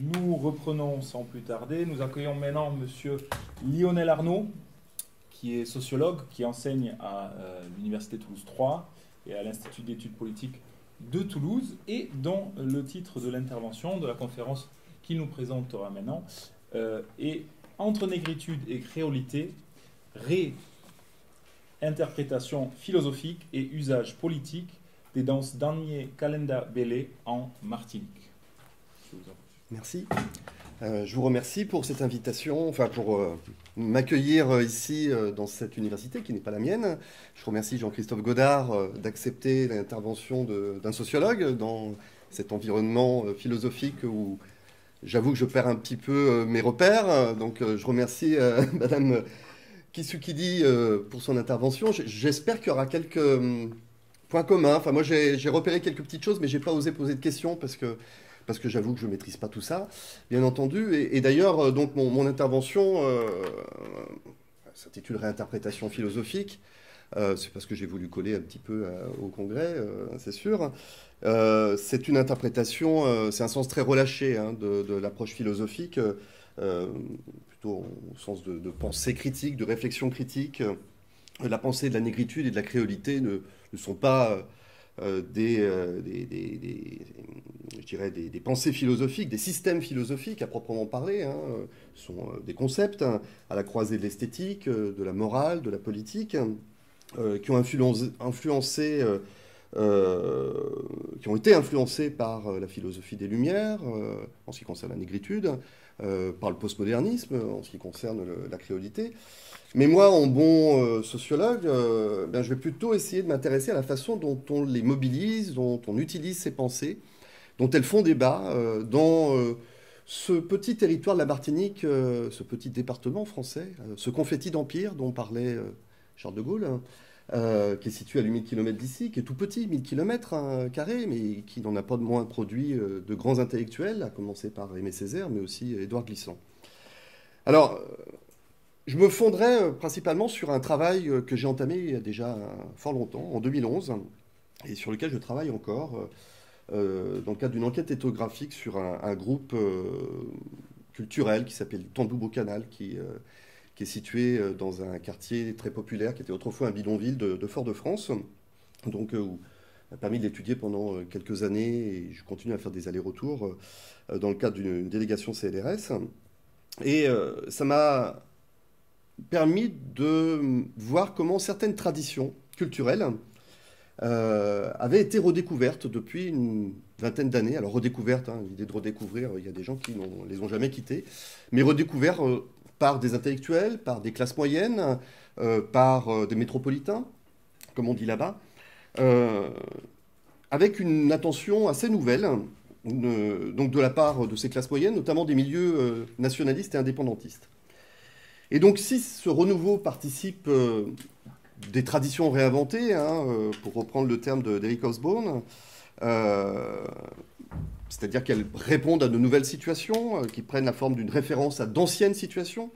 Nous reprenons sans plus tarder. Nous accueillons maintenant Monsieur Lionel Arnaud, qui est sociologue, qui enseigne à l'Université Toulouse 3 et à l'Institut d'études politiques de Toulouse, et dont le titre de l'intervention de la conférence qu'il nous présentera maintenant est Entre négritude et créolité, réinterprétation philosophique et usage politique des danses d'Agné Kalenda Bélé en Martinique. Merci. Je vous remercie pour cette invitation, enfin pour m'accueillir ici dans cette université qui n'est pas la mienne. Je remercie Jean-Christophe Godard d'accepter l'intervention d'un sociologue dans cet environnement philosophique où j'avoue que je perds un petit peu mes repères. Donc je remercie Madame Kisukidi pour son intervention. J'espère qu'il y aura quelques points communs. Enfin moi j'ai repéré quelques petites choses, mais j'ai pas osé poser de questions parce que j'avoue que je ne maîtrise pas tout ça, bien entendu. Et d'ailleurs, donc mon intervention s'intitule Réinterprétation philosophique. C'est parce que j'ai voulu coller un petit peu au Congrès, c'est sûr. C'est une interprétation, c'est un sens très relâché de l'approche philosophique, plutôt au sens de pensée critique, de réflexion critique. La pensée de la négritude et de la créolité ne sont pas... je dirais des pensées philosophiques, des systèmes philosophiques à proprement parler, sont des concepts à la croisée de l'esthétique, de la morale, de la politique, qui ont qui ont été influencés par la philosophie des Lumières, en ce qui concerne la négritude, par le postmodernisme, en ce qui concerne la créolité. Mais moi, en bon sociologue, je vais plutôt essayer de m'intéresser à la façon dont on les mobilise, dont on utilise ces pensées, dont elles font débat dans ce petit territoire de la Martinique, ce petit département français, ce confetti d'empire dont parlait Charles de Gaulle, qui est situé à 8000 km d'ici, qui est tout petit, 1000 km carrés, mais qui n'en a pas de moins produit de grands intellectuels, à commencer par Aimé Césaire, mais aussi Édouard Glissant. Alors... je me fonderai principalement sur un travail que j'ai entamé il y a déjà fort longtemps, en 2011, et sur lequel je travaille encore, dans le cadre d'une enquête ethnographique sur un groupe culturel qui s'appelle Tambou Canal, qui est situé dans un quartier très populaire, qui était autrefois un bidonville de Fort-de-France, donc où m'a permis de l'étudier pendant quelques années, et je continue à faire des allers-retours dans le cadre d'une délégation CLRS. Et ça m'a permis de voir comment certaines traditions culturelles avaient été redécouvertes depuis une vingtaine d'années. Alors redécouvertes, l'idée de redécouvrir, il y a des gens qui ne les ont jamais quittées, mais redécouvertes par des intellectuels, par des classes moyennes, par des métropolitains, comme on dit là-bas, avec une attention assez nouvelle, donc de la part de ces classes moyennes, notamment des milieux nationalistes et indépendantistes. Et donc, si ce renouveau participe des traditions réinventées, pour reprendre le terme d'Eric Hobsbawm, c'est-à-dire qu'elles répondent à de nouvelles situations, qui prennent la forme d'une référence à d'anciennes situations,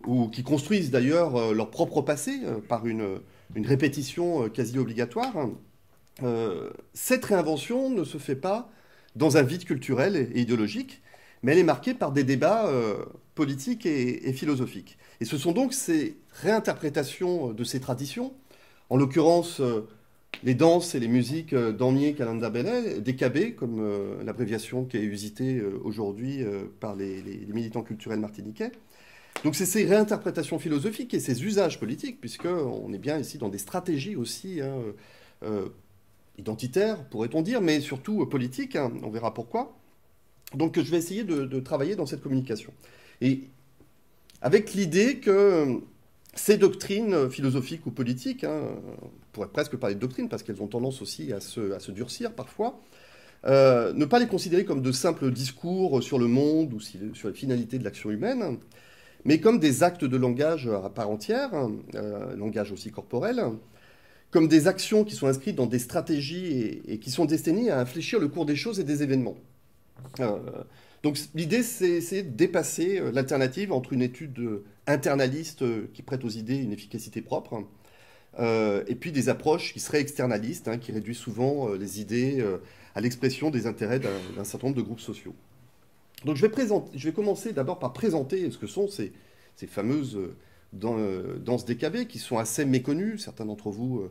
ou qui construisent d'ailleurs leur propre passé par une répétition quasi obligatoire, cette réinvention ne se fait pas dans un vide culturel et idéologique, mais elle est marquée par des débats politiques et philosophiques. Et ce sont donc ces réinterprétations de ces traditions, en l'occurrence les danses et les musiques d'Agné Kalenda Bélé, DKB, comme l'abréviation qui est usitée aujourd'hui par les militants culturels martiniquais. Donc c'est ces réinterprétations philosophiques et ces usages politiques, puisqu'on est bien ici dans des stratégies aussi identitaires, pourrait-on dire, mais surtout politiques, on verra pourquoi. Donc je vais essayer de travailler dans cette communication. Et avec l'idée que ces doctrines philosophiques ou politiques, on pourrait presque parler de doctrines parce qu'elles ont tendance aussi à se durcir parfois, ne pas les considérer comme de simples discours sur le monde ou sur les finalités de l'action humaine, mais comme des actes de langage à part entière, langage aussi corporel, comme des actions qui sont inscrites dans des stratégies et qui sont destinées à infléchir le cours des choses et des événements. Donc l'idée, c'est de dépasser l'alternative entre une étude internaliste qui prête aux idées une efficacité propre, et puis des approches qui seraient externalistes, qui réduisent souvent les idées à l'expression des intérêts d'un certain nombre de groupes sociaux. Donc je vais commencer d'abord par présenter ce que sont ces fameuses danses décabées qui sont assez méconnues. Certains d'entre vous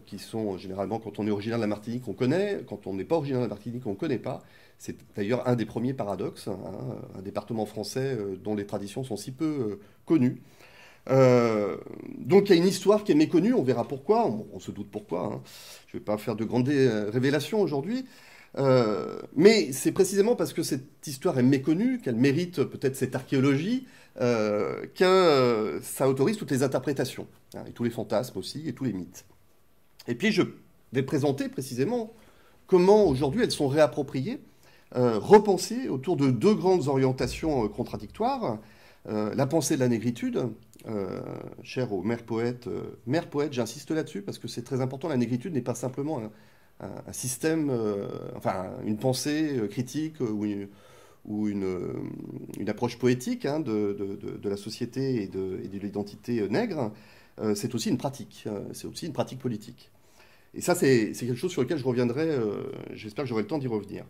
qui sont généralement, quand on est originaire de la Martinique, on connaît. Quand on n'est pas originaire de la Martinique, on ne connaît pas. C'est d'ailleurs un des premiers paradoxes, hein, un département français dont les traditions sont si peu connues. Donc il y a une histoire qui est méconnue, on verra pourquoi, on se doute pourquoi. Hein. Je ne vais pas faire de grandes révélations aujourd'hui. Mais c'est précisément parce que cette histoire est méconnue, qu'elle mérite peut-être cette archéologie, que ça autorise toutes les interprétations, hein, et tous les fantasmes aussi, et tous les mythes. Et puis je vais présenter précisément comment aujourd'hui elles sont réappropriées, repensées autour de deux grandes orientations contradictoires. La pensée de la négritude, chère aux mères poètes, j'insiste là-dessus parce que c'est très important, la négritude n'est pas simplement un système, enfin une pensée critique ou une approche poétique, hein, de la société et de l'identité nègre, c'est aussi une pratique politique. Et ça, c'est quelque chose sur lequel je reviendrai, j'espère que j'aurai le temps d'y revenir.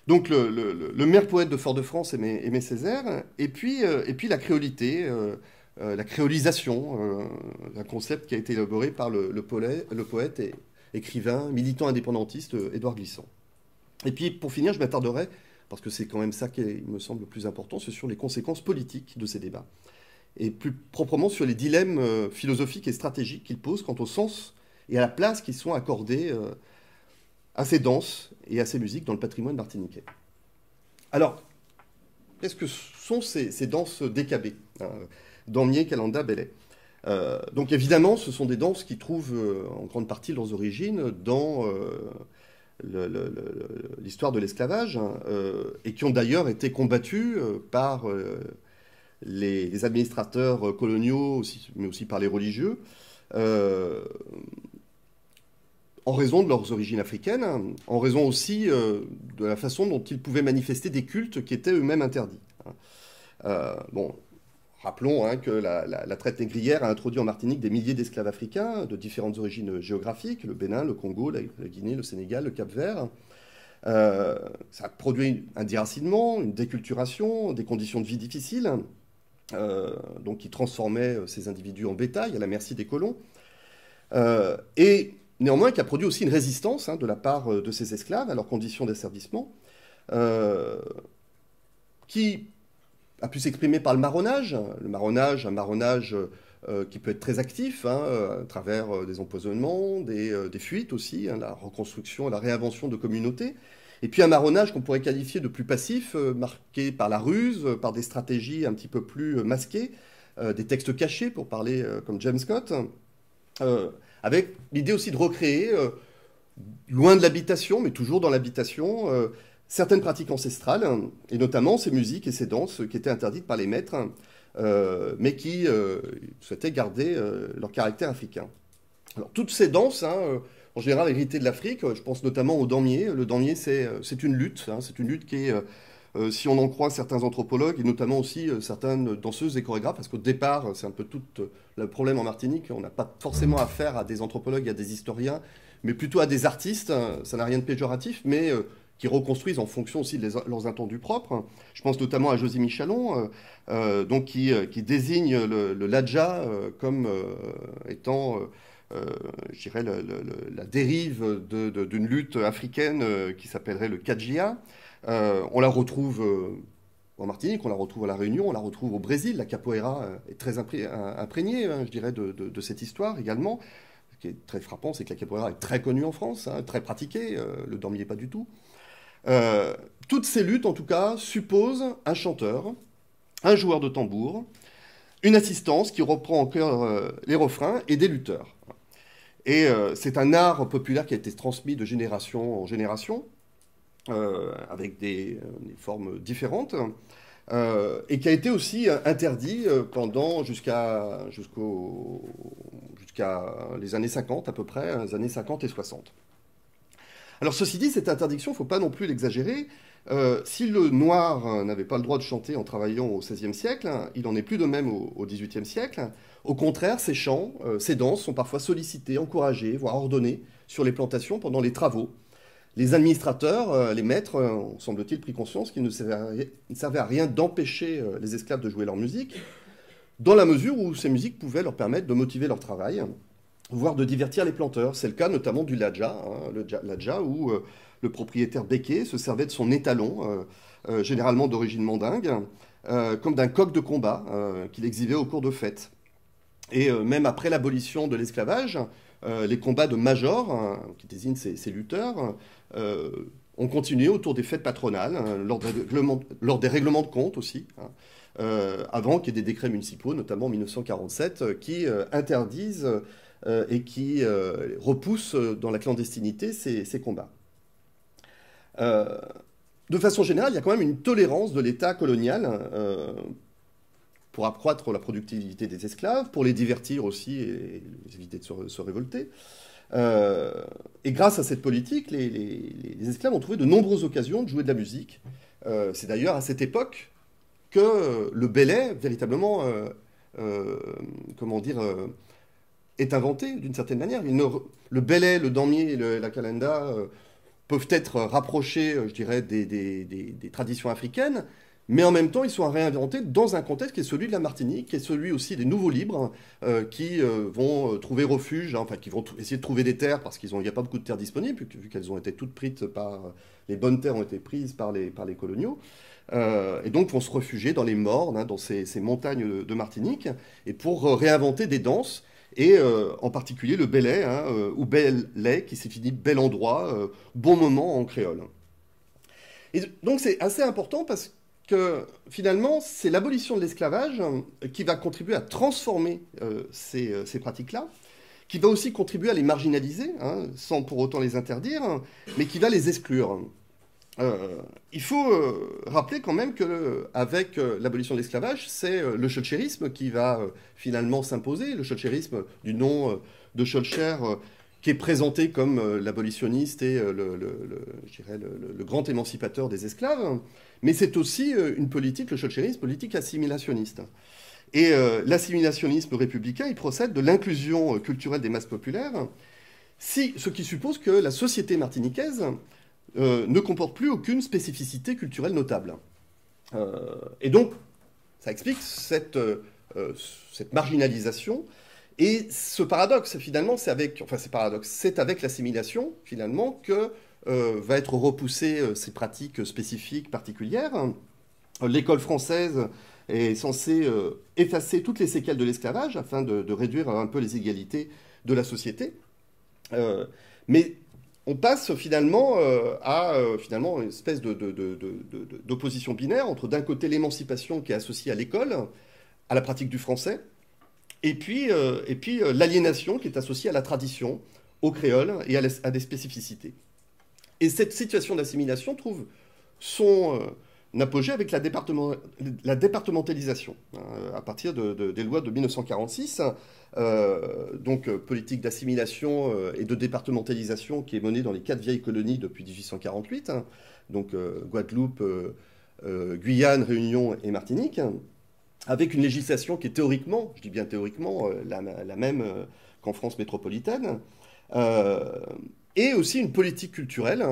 Donc le maire poète de Fort-de-France, Aimé Césaire, et puis la créolité, la créolisation, un concept qui a été élaboré par le poète et écrivain, militant indépendantiste Édouard Glissant. Et puis pour finir, je m'attarderai, parce que c'est quand même ça qui me semble le plus important, c'est sur les conséquences politiques de ces débats. Et plus proprement sur les dilemmes philosophiques et stratégiques qu'ils posent quant au sens et à la place qui sont accordés à ces danses et à ces musiques dans le patrimoine martiniquais. Alors, qu'est-ce que sont ces danses décabées, hein, Damier, Calanda, Bellet. Donc évidemment, ce sont des danses qui trouvent en grande partie leurs origines dans l'histoire de l'esclavage, hein, et qui ont d'ailleurs été combattues par les administrateurs coloniaux, mais aussi par les religieux, en raison de leurs origines africaines, en raison aussi de la façon dont ils pouvaient manifester des cultes qui étaient eux-mêmes interdits. Bon, rappelons, hein, que la traite négrière a introduit en Martinique des milliers d'esclaves africains de différentes origines géographiques, le Bénin, le Congo, la Guinée, le Sénégal, le Cap-Vert. Ça a produit un déracinement, une déculturation, des conditions de vie difficiles, donc qui transformaient ces individus en bétail à la merci des colons. Et néanmoins, qui a produit aussi une résistance, hein, de la part de ces esclaves à leurs conditions d'asservissement, qui a pu s'exprimer par le marronnage, un marronnage qui peut être très actif, hein, à travers des empoisonnements, des fuites aussi, hein, la reconstruction, la réinvention de communautés, et puis un marronnage qu'on pourrait qualifier de plus passif, marqué par la ruse, par des stratégies un petit peu plus masquées, des textes cachés, pour parler comme James Scott, avec l'idée aussi de recréer, loin de l'habitation, mais toujours dans l'habitation, certaines pratiques ancestrales, et notamment ces musiques et ces danses qui étaient interdites par les maîtres, mais qui souhaitaient garder leur caractère africain. Alors, toutes ces danses, hein, en général héritées de l'Afrique, je pense notamment au damier. Le damier, c'est une lutte, hein, c'est une lutte qui est, si on en croit certains anthropologues, et notamment aussi certaines danseuses et chorégraphes, parce qu'au départ, c'est un peu tout le problème en Martinique, on n'a pas forcément affaire à des anthropologues, à des historiens, mais plutôt à des artistes, ça n'a rien de péjoratif, mais qui reconstruisent en fonction aussi de leurs intendus propres. Je pense notamment à Josie Michalon, donc qui désigne le ladja comme étant, je dirais, la dérive d'une lutte africaine qui s'appellerait le kadjia. On la retrouve en Martinique, on la retrouve à La Réunion, on la retrouve au Brésil. La capoeira est très imprégnée, hein, je dirais, de cette histoire également. Ce qui est très frappant, c'est que la capoeira est très connue en France, hein, très pratiquée, le damier pas du tout. Toutes ces luttes, en tout cas, supposent un chanteur, un joueur de tambour, une assistance qui reprend en chœur les refrains et des lutteurs. Et c'est un art populaire qui a été transmis de génération en génération, avec des formes différentes, et qui a été aussi interdit jusqu'à les années 50 à peu près, les années 50 et 60. Alors ceci dit, cette interdiction, il ne faut pas non plus l'exagérer. Si le noir n'avait pas le droit de chanter en travaillant au XVIe siècle, il n'en est plus de même au XVIIIe siècle. Au contraire, ces chants, ces danses sont parfois sollicités, encouragés, voire ordonnés sur les plantations pendant les travaux. Les administrateurs, les maîtres, ont, semble-t-il, pris conscience qu'il ne servait à rien d'empêcher les esclaves de jouer leur musique, dans la mesure où ces musiques pouvaient leur permettre de motiver leur travail, voire de divertir les planteurs. C'est le cas notamment du ladja, ladja où le propriétaire béquet se servait de son étalon, généralement d'origine mandingue, comme d'un coq de combat qu'il exhibait au cours de fêtes. Et même après l'abolition de l'esclavage, les combats de majors, qui désignent ces lutteurs, ont continué autour des fêtes patronales, lors des règlements de compte aussi, avant qu'il y ait des décrets municipaux, notamment en 1947, qui interdisent et qui repoussent dans la clandestinité ces combats. De façon générale, il y a quand même une tolérance de l'État colonial pour accroître la productivité des esclaves, pour les divertir aussi et les éviter de se révolter. Et grâce à cette politique, les esclaves ont trouvé de nombreuses occasions de jouer de la musique. C'est d'ailleurs à cette époque que le belay, véritablement, est inventé d'une certaine manière. Le belay, le damier et la calenda peuvent être rapprochés, je dirais, des traditions africaines, mais en même temps, ils sont réinventés dans un contexte qui est celui de la Martinique, qui est celui aussi des nouveaux libres, qui vont trouver refuge, enfin, qui vont essayer de trouver des terres, parce qu'il n'y a pas beaucoup de terres disponibles, vu qu'elles ont été toutes prises par... Les bonnes terres ont été prises par les coloniaux, et donc vont se réfugier dans les mornes, dans ces montagnes de Martinique, et pour réinventer des danses, et en particulier le belay, ou bel-lay, qui signifie bel endroit, bon moment en créole. Et donc c'est assez important parce que finalement, c'est l'abolition de l'esclavage qui va contribuer à transformer ces pratiques-là, qui va aussi contribuer à les marginaliser, sans pour autant les interdire, mais qui va les exclure. Il faut rappeler quand même qu'avec l'abolition de l'esclavage, c'est le schœlchérisme qui va finalement s'imposer, le schœlchérisme du nom de Schœlcher, qui est présenté comme l'abolitionniste et je dirais le grand émancipateur des esclaves, mais c'est aussi une politique, le schœlchérisme, politique assimilationniste. Et l'assimilationnisme républicain, il procède de l'inclusion culturelle des masses populaires, ce qui suppose que la société martiniquaise ne comporte plus aucune spécificité culturelle notable. Et donc, ça explique cette marginalisation. Et ce paradoxe, finalement, c'est avec l'assimilation, finalement, que va être repoussée ces pratiques spécifiques, particulières. L'école française est censée effacer toutes les séquelles de l'esclavage afin de réduire un peu les égalités de la société. Mais on passe finalement à une espèce d'opposition binaire entre d'un côté l'émancipation qui est associée à l'école, à la pratique du français, et puis l'aliénation qui est associée à la tradition, au créole et à des spécificités. Et cette situation d'assimilation trouve son apogée avec la départementalisation, à partir des lois de 1946, donc politique d'assimilation et de départementalisation qui est menée dans les 4 vieilles colonies depuis 1848, donc Guadeloupe, Guyane, Réunion et Martinique, avec une législation qui est théoriquement, je dis bien théoriquement, la même qu'en France métropolitaine, et aussi une politique culturelle,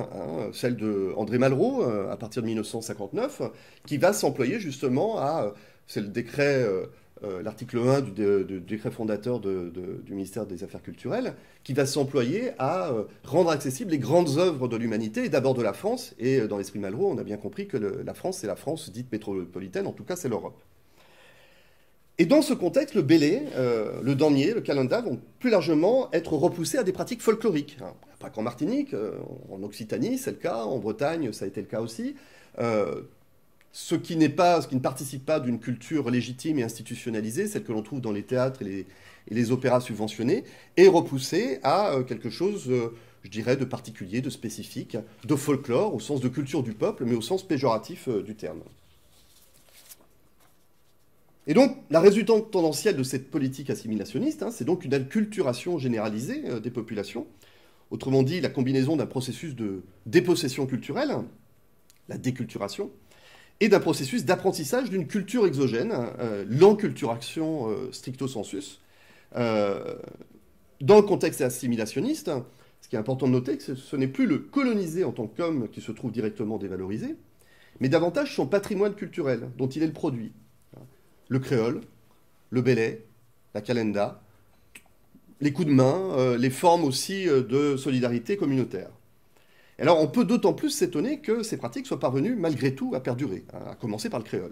celle d'André Malraux, à partir de 1959, qui va s'employer justement c'est le décret, l'article 1 du décret fondateur du ministère des Affaires culturelles, qui va s'employer à rendre accessibles les grandes œuvres de l'humanité, et d'abord de la France, et dans l'esprit Malraux, on a bien compris que la France, c'est la France dite métropolitaine, en tout cas c'est l'Europe. Et dans ce contexte, le belay, le damier, le calenda vont plus largement être repoussés à des pratiques folkloriques. Pas qu'en Martinique, en Occitanie, c'est le cas, en Bretagne, ça a été le cas aussi. Ce qui ne participe pas d'une culture légitime et institutionnalisée, celle que l'on trouve dans les théâtres et les opéras subventionnés, est repoussé à quelque chose, je dirais, de particulier, de spécifique, de folklore, au sens de culture du peuple, mais au sens péjoratif du terme. Et donc, la résultante tendancielle de cette politique assimilationniste, c'est donc une acculturation généralisée des populations. Autrement dit, la combinaison d'un processus de dépossession culturelle, la déculturation, et d'un processus d'apprentissage d'une culture exogène, l'enculturation stricto sensus. Dans le contexte assimilationniste, Ce qui est important de noter, que ce n'est plus le colonisé en tant qu'homme qui se trouve directement dévalorisé, mais davantage son patrimoine culturel, dont il est le produit. Le créole, le bélé, la calenda, les coups de main, les formes aussi de solidarité communautaire. Alors on peut d'autant plus s'étonner que ces pratiques soient parvenues malgré tout à perdurer, à commencer par le créole.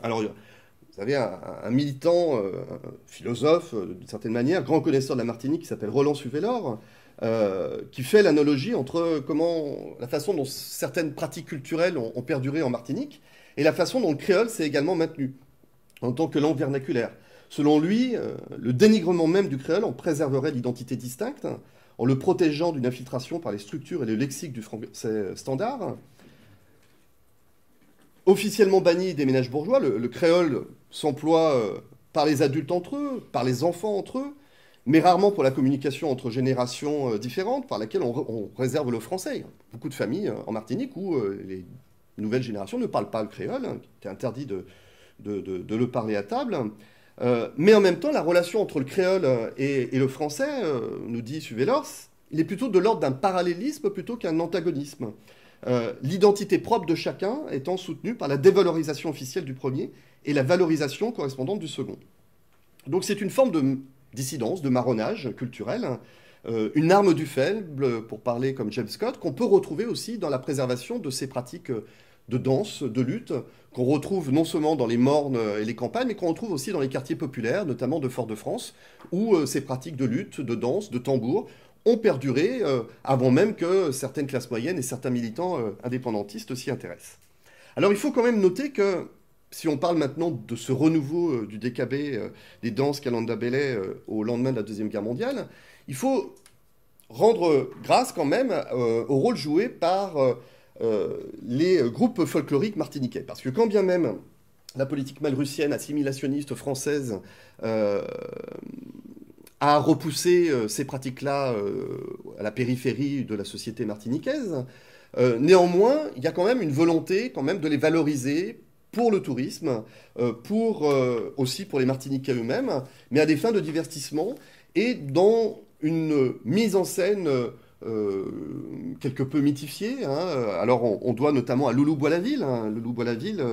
Alors vous avez un militant, un philosophe d'une certaine manière, grand connaisseur de la Martinique qui s'appelle Roland Suvelor, qui fait l'analogie entre la façon dont certaines pratiques culturelles ont perduré en Martinique et la façon dont le créole s'est également maintenu en tant que langue vernaculaire. Selon lui, le dénigrement même du créole en préserverait l'identité distincte, en le protégeant d'une infiltration par les structures et le lexique du français standard. Officiellement banni des ménages bourgeois, le créole s'emploie par les adultes entre eux, par les enfants entre eux, mais rarement pour la communication entre générations différentes, par laquelle on réserve le français. Beaucoup de familles en Martinique où les nouvelles générations ne parlent pas le créole, qui est interdit de le parler à table. Mais en même temps, la relation entre le créole et le français, nous dit Suvelor, il est plutôt de l'ordre d'un parallélisme plutôt qu'un antagonisme. L'identité propre de chacun étant soutenue par la dévalorisation officielle du premier et la valorisation correspondante du second. Donc c'est une forme de dissidence, de marronnage culturel, une arme du faible, pour parler comme James Scott, qu'on peut retrouver aussi dans la préservation de ces pratiques de danse, de lutte, qu'on retrouve non seulement dans les mornes et les campagnes, mais qu'on retrouve aussi dans les quartiers populaires, notamment de Fort-de-France, où ces pratiques de lutte, de danse, de tambour ont perduré avant même que certaines classes moyennes et certains militants indépendantistes s'y intéressent. Alors il faut quand même noter que si on parle maintenant de ce renouveau du DKB, des danses Kalanda Belé au lendemain de la Deuxième Guerre mondiale, il faut rendre grâce quand même au rôle joué par les groupes folkloriques martiniquais. Parce que quand bien même la politique malrussienne, assimilationniste française a repoussé ces pratiques-là à la périphérie de la société martiniquaise, néanmoins, il y a quand même une volonté quand même de les valoriser pour le tourisme, aussi pour les Martiniquais eux-mêmes, mais à des fins de divertissement et dans une mise en scène quelque peu mythifiée. Alors on doit notamment à Loulou Boislaville, Loulou Boislaville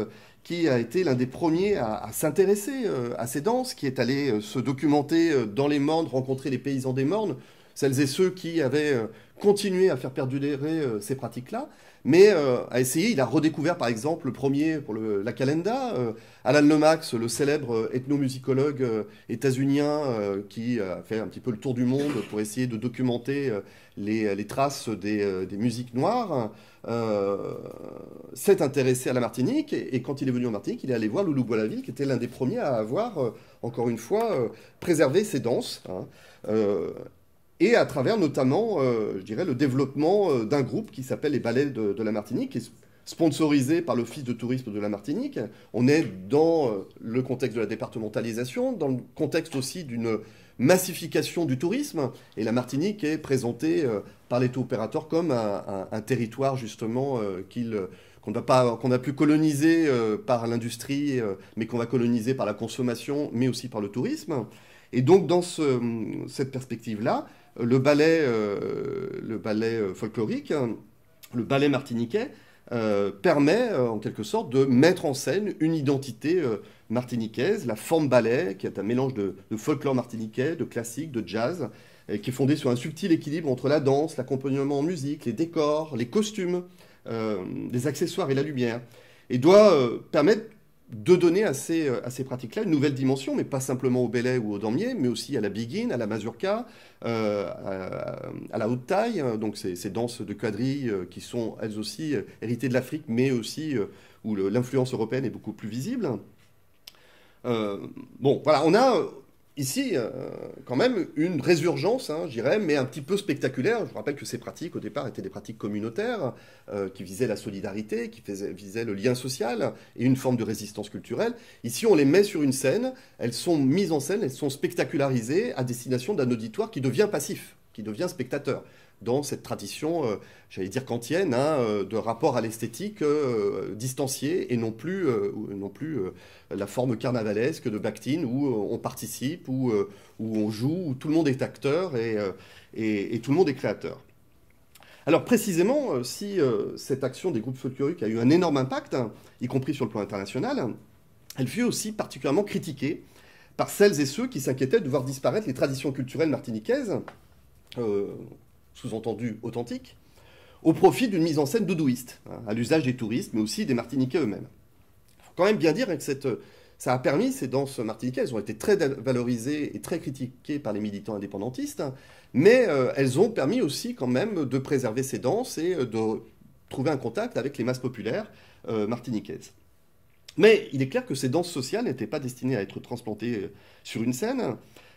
qui a été l'un des premiers à s'intéresser à ces danses, qui est allé se documenter dans les Mornes, rencontrer les paysans des Mornes, celles et ceux qui avaient continué à faire perdurer ces pratiques-là, mais a essayé, il a redécouvert par exemple le premier pour la calenda, Alan Lomax, le célèbre ethnomusicologue états-unien qui a fait un petit peu le tour du monde pour essayer de documenter les traces des musiques noires, s'est intéressé à la Martinique, et quand il est venu en Martinique, il est allé voir Loulou Boislaville, qui était l'un des premiers à avoir, encore une fois, préservé ces danses, et à travers notamment, je dirais, le développement d'un groupe qui s'appelle les Ballets de la Martinique, qui est sponsorisé par l'Office de tourisme de la Martinique. On est dans le contexte de la départementalisation, dans le contexte aussi d'une massification du tourisme, et la Martinique est présentée par les tour opérateurs comme un territoire justement qu'on n'a plus colonisé par l'industrie, mais qu'on va coloniser par la consommation, mais aussi par le tourisme. Et donc dans cette perspective-là, le ballet folklorique, le ballet martiniquais, permet en quelque sorte de mettre en scène une identité martiniquaise, la forme ballet, qui est un mélange de folklore martiniquais, de classique, de jazz, et qui est fondé sur un subtil équilibre entre la danse, l'accompagnement en musique, les décors, les costumes, les accessoires et la lumière, et doit permettre de donner à ces pratiques-là une nouvelle dimension, mais pas simplement au belay ou au damier, mais aussi à la biguine, à la mazurka, à la haute taille, donc ces danses de quadrille qui sont elles aussi héritées de l'Afrique, mais aussi où l'influence européenne est beaucoup plus visible. Bon, voilà, on a ici quand même une résurgence, je dirais, mais un petit peu spectaculaire. Je vous rappelle que ces pratiques, au départ, étaient des pratiques communautaires qui visaient la solidarité, qui visaient le lien social et une forme de résistance culturelle. Ici, on les met sur une scène, elles sont mises en scène, elles sont spectacularisées à destination d'un auditoire qui devient passif, qui devient spectateur. dans cette tradition, j'allais dire kantienne, hein, de rapport à l'esthétique distancié et non plus la forme carnavalesque de Bakhtin où on participe, où on joue, où tout le monde est acteur et tout le monde est créateur. Alors précisément, si cette action des groupes folkloriques a eu un énorme impact, hein, y compris sur le plan international, elle fut aussi particulièrement critiquée par celles et ceux qui s'inquiétaient de voir disparaître les traditions culturelles martiniquaises, sous-entendu authentiques, au profit d'une mise en scène doudouiste, hein, à l'usage des touristes, mais aussi des Martiniquais eux-mêmes. Il faut quand même bien dire que ça a permis, ces danses martiniquaises ont été très valorisées et très critiquées par les militants indépendantistes, mais elles ont permis aussi quand même de préserver ces danses et de trouver un contact avec les masses populaires martiniquaises. Mais il est clair que ces danses sociales n'étaient pas destinées à être transplantées sur une scène.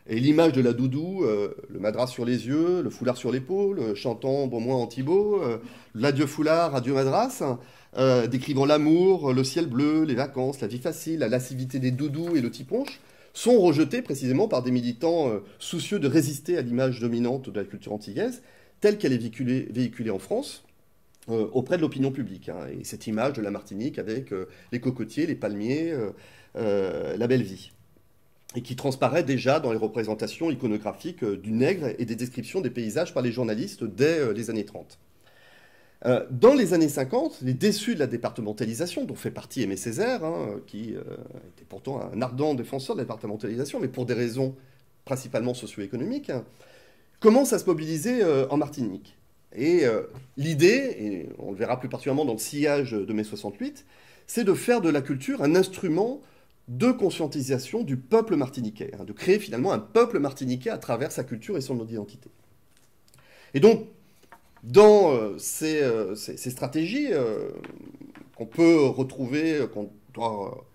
Et l'image de la doudou, le madras sur les yeux, le foulard sur l'épaule, chantant bon moi en Thibaut, l'adieu foulard, adieu madras, décrivant l'amour, le ciel bleu, les vacances, la vie facile, la lascivité des doudous et le tiponche, sont rejetés précisément par des militants soucieux de résister à l'image dominante de la culture antillaise, telle qu'elle est véhiculée en France, auprès de l'opinion publique. Hein. Et cette image de la Martinique avec les cocotiers, les palmiers, la belle vie. Et qui transparaît déjà dans les représentations iconographiques du nègre et des descriptions des paysages par les journalistes dès les années 30. Dans les années 50, les déçus de la départementalisation, dont fait partie Aimé Césaire, hein, qui était pourtant un ardent défenseur de la départementalisation, mais pour des raisons principalement socio-économiques, hein, commencent à se mobiliser en Martinique. Et l'idée, et on le verra plus particulièrement dans le sillage de mai 68, c'est de faire de la culture un instrument de conscientisation du peuple martiniquais, hein, de créer finalement un peuple martiniquais à travers sa culture et son identité. Et donc, dans ces stratégies qu'on peut retrouver, qu'on doit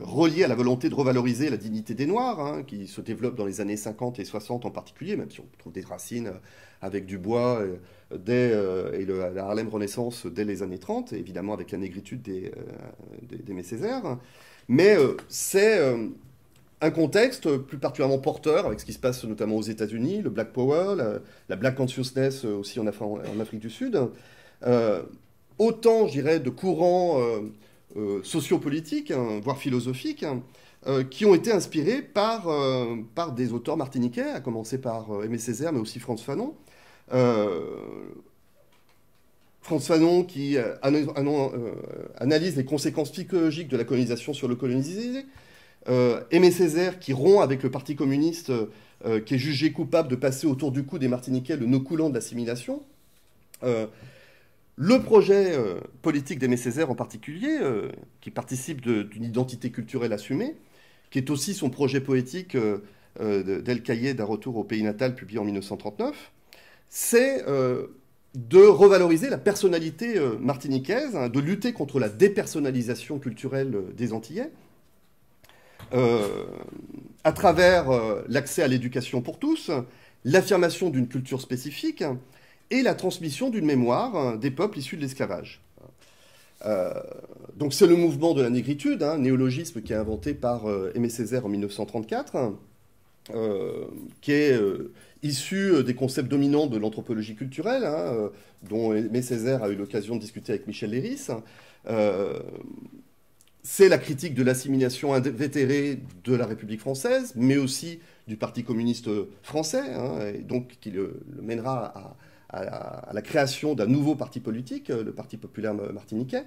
relier à la volonté de revaloriser la dignité des Noirs, hein, qui se développe dans les années 50 et 60 en particulier, même si on trouve des racines avec Dubois et la Harlem Renaissance dès les années 30, évidemment avec la négritude d'Aimé Césaire. Mais c'est un contexte plus particulièrement porteur avec ce qui se passe notamment aux États-Unis, le Black Power, la Black Consciousness aussi en Afrique du Sud. Autant, je dirais, de courants sociopolitiques, hein, voire philosophiques, hein, qui ont été inspirés par des auteurs martiniquais, à commencer par Aimé Césaire, mais aussi Frantz Fanon. Frantz Fanon qui analyse les conséquences psychologiques de la colonisation sur le colonisé. Aimé Césaire qui rompt avec le Parti communiste qui est jugé coupable de passer autour du cou des Martiniquais le nœud coulant de l'assimilation. Le projet politique d'Aimé Césaire en particulier, qui participe d'une identité culturelle assumée, qui est aussi son projet poétique d'El Cahier d'un retour au pays natal publié en 1939, c'est de revaloriser la personnalité martiniquaise, hein, de lutter contre la dépersonnalisation culturelle des Antillais, à travers l'accès à l'éducation pour tous, l'affirmation d'une culture spécifique et la transmission d'une mémoire des peuples issus de l'esclavage. Donc c'est le mouvement de la négritude, hein, néologisme qui est inventé par Aimé Césaire en 1934, qui est issu des concepts dominants de l'anthropologie culturelle, hein, dont Aimé Césaire a eu l'occasion de discuter avec Michel Léris. C'est la critique de l'assimilation invétérée de la République française, mais aussi du Parti communiste français, hein, et donc qui le mènera à la création d'un nouveau parti politique, le Parti populaire martiniquais.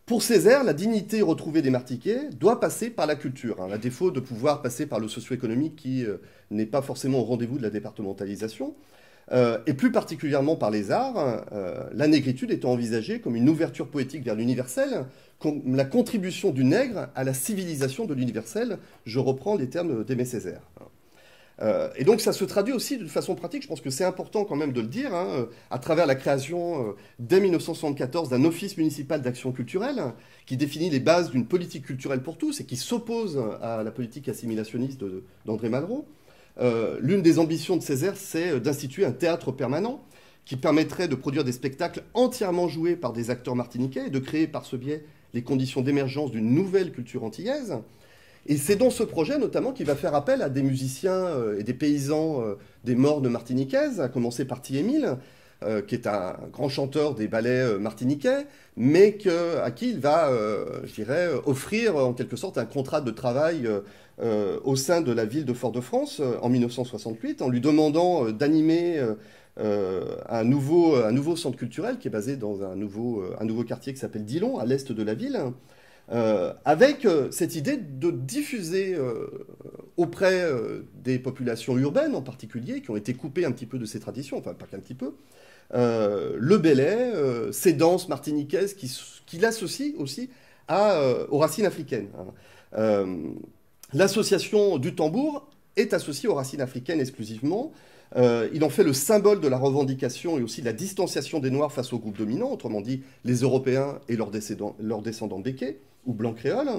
Pour Césaire, la dignité retrouvée des Martiniquais doit passer par la culture, hein, à défaut de pouvoir passer par le socio-économique qui n'est pas forcément au rendez-vous de la départementalisation, et plus particulièrement par les arts, la négritude étant envisagée comme une ouverture poétique vers l'universel, comme la contribution du nègre à la civilisation de l'universel, je reprends les termes d'Aimé Césaire. Et donc ça se traduit aussi de façon pratique, je pense que c'est important quand même de le dire, hein, à travers la création dès 1974 d'un office municipal d'action culturelle qui définit les bases d'une politique culturelle pour tous et qui s'oppose à la politique assimilationniste d'André Malraux. L'une des ambitions de Césaire, c'est d'instituer un théâtre permanent qui permettrait de produire des spectacles entièrement joués par des acteurs martiniquais et de créer par ce biais les conditions d'émergence d'une nouvelle culture antillaise. Et c'est dans ce projet notamment qu'il va faire appel à des musiciens et des paysans des Mornes martiniquaises, à commencer par Émile, qui est un grand chanteur des ballets martiniquais, mais à qui il va, je dirais, offrir en quelque sorte un contrat de travail au sein de la ville de Fort-de-France en 1968, en lui demandant d'animer un nouveau centre culturel qui est basé dans un nouveau quartier qui s'appelle Dillon, à l'est de la ville, avec cette idée de diffuser auprès des populations urbaines en particulier, qui ont été coupées un petit peu de ces traditions, enfin pas qu'un petit peu, le belay, ces danses martiniquaises qui l'associent aussi aux racines africaines. L'association du tambour est associée aux racines africaines exclusivement. Il en fait le symbole de la revendication et aussi de la distanciation des Noirs face aux groupes dominants, autrement dit les Européens et leurs descendants békés ou blancs créoles.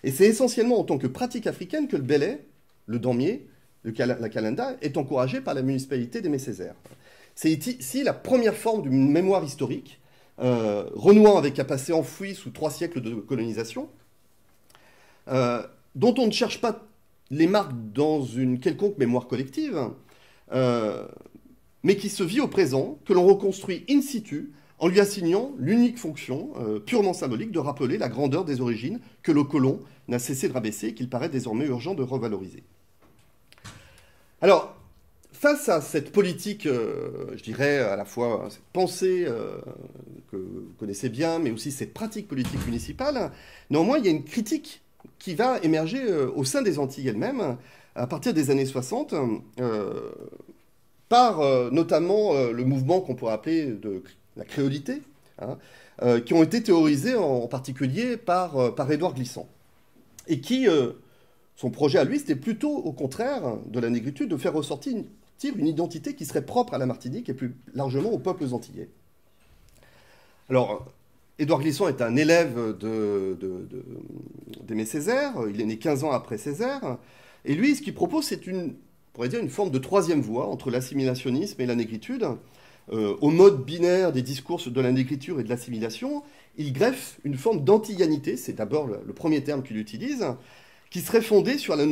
Et c'est essentiellement en tant que pratique africaine que le belay, le damier, la calenda est encouragé par la municipalité d'Aimé-Césaire. C'est ici la première forme d'une mémoire historique, renouant avec un passé enfoui sous 3 siècles de colonisation, dont on ne cherche pas les marques dans une quelconque mémoire collective, mais qui se vit au présent, que l'on reconstruit in situ, en lui assignant l'unique fonction, purement symbolique, de rappeler la grandeur des origines que le colon n'a cessé de rabaisser et qu'il paraît désormais urgent de revaloriser. Alors, face à cette politique, je dirais à la fois cette pensée que vous connaissez bien, mais aussi cette pratique politique municipale, néanmoins, il y a une critique qui va émerger au sein des Antilles elles-mêmes, à partir des années 60, par notamment le mouvement qu'on pourrait appeler de la créolité, hein, qui ont été théorisés en particulier par Édouard Glissant, et qui, son projet à lui, c'était plutôt au contraire de la négritude, de faire ressortir une identité qui serait propre à la Martinique et plus largement aux peuples antillais. Alors, Édouard Glissant est un élève d'Aimé Césaire, il est né 15 ans après Césaire, et lui, ce qu'il propose, c'est on pourrait dire une forme de troisième voie entre l'assimilationnisme et la négritude. Au mode binaire des discours de la négritude et de l'assimilation, il greffe une forme d'antillanité, c'est d'abord le premier terme qu'il utilise, qui serait fondée sur la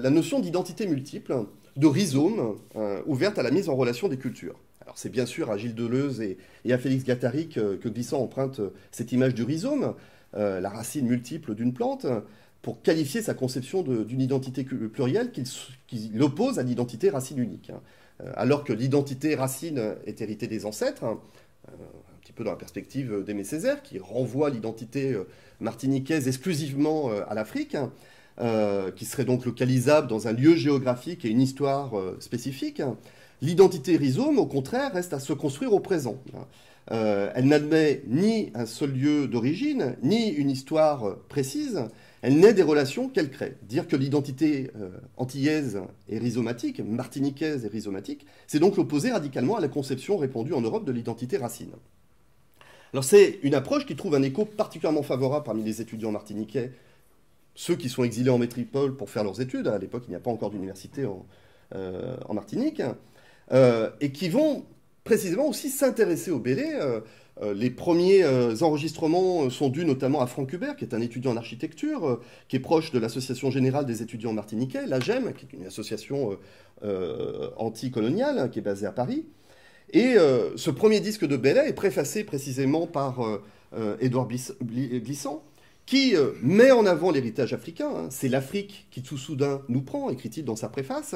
notion d'identité multiple, de rhizome, ouverte à la mise en relation des cultures. Alors c'est bien sûr à Gilles Deleuze et à Félix Guattari que Glissant emprunte cette image du rhizome, la racine multiple d'une plante, pour qualifier sa conception d'une identité plurielle qui l'oppose à l'identité racine unique. Alors que l'identité racine est héritée des ancêtres, un petit peu dans la perspective d'Aimé Césaire, qui renvoie l'identité martiniquaise exclusivement à l'Afrique, qui serait donc localisable dans un lieu géographique et une histoire spécifique. L'identité rhizome, au contraire, reste à se construire au présent. Elle n'admet ni un seul lieu d'origine, ni une histoire précise. Elle naît des relations qu'elle crée. Dire que l'identité antillaise est rhizomatique, martiniquaise est rhizomatique, c'est donc l'opposer radicalement à la conception répandue en Europe de l'identité racine. Alors c'est une approche qui trouve un écho particulièrement favorable parmi les étudiants martiniquais, ceux qui sont exilés en métropole pour faire leurs études. À l'époque, il n'y a pas encore d'université en Martinique, et qui vont précisément aussi s'intéresser au belay. Les premiers enregistrements sont dus notamment à Franck Hubert, qui est un étudiant en architecture, qui est proche de l'Association générale des étudiants martiniquais, l'AGEM, qui est une association anticoloniale, qui est basée à Paris. Et ce premier disque de belay est préfacé précisément par Édouard Glissant, qui met en avant l'héritage africain. Hein. C'est l'Afrique qui tout soudain nous prend, écrit-il dans sa préface,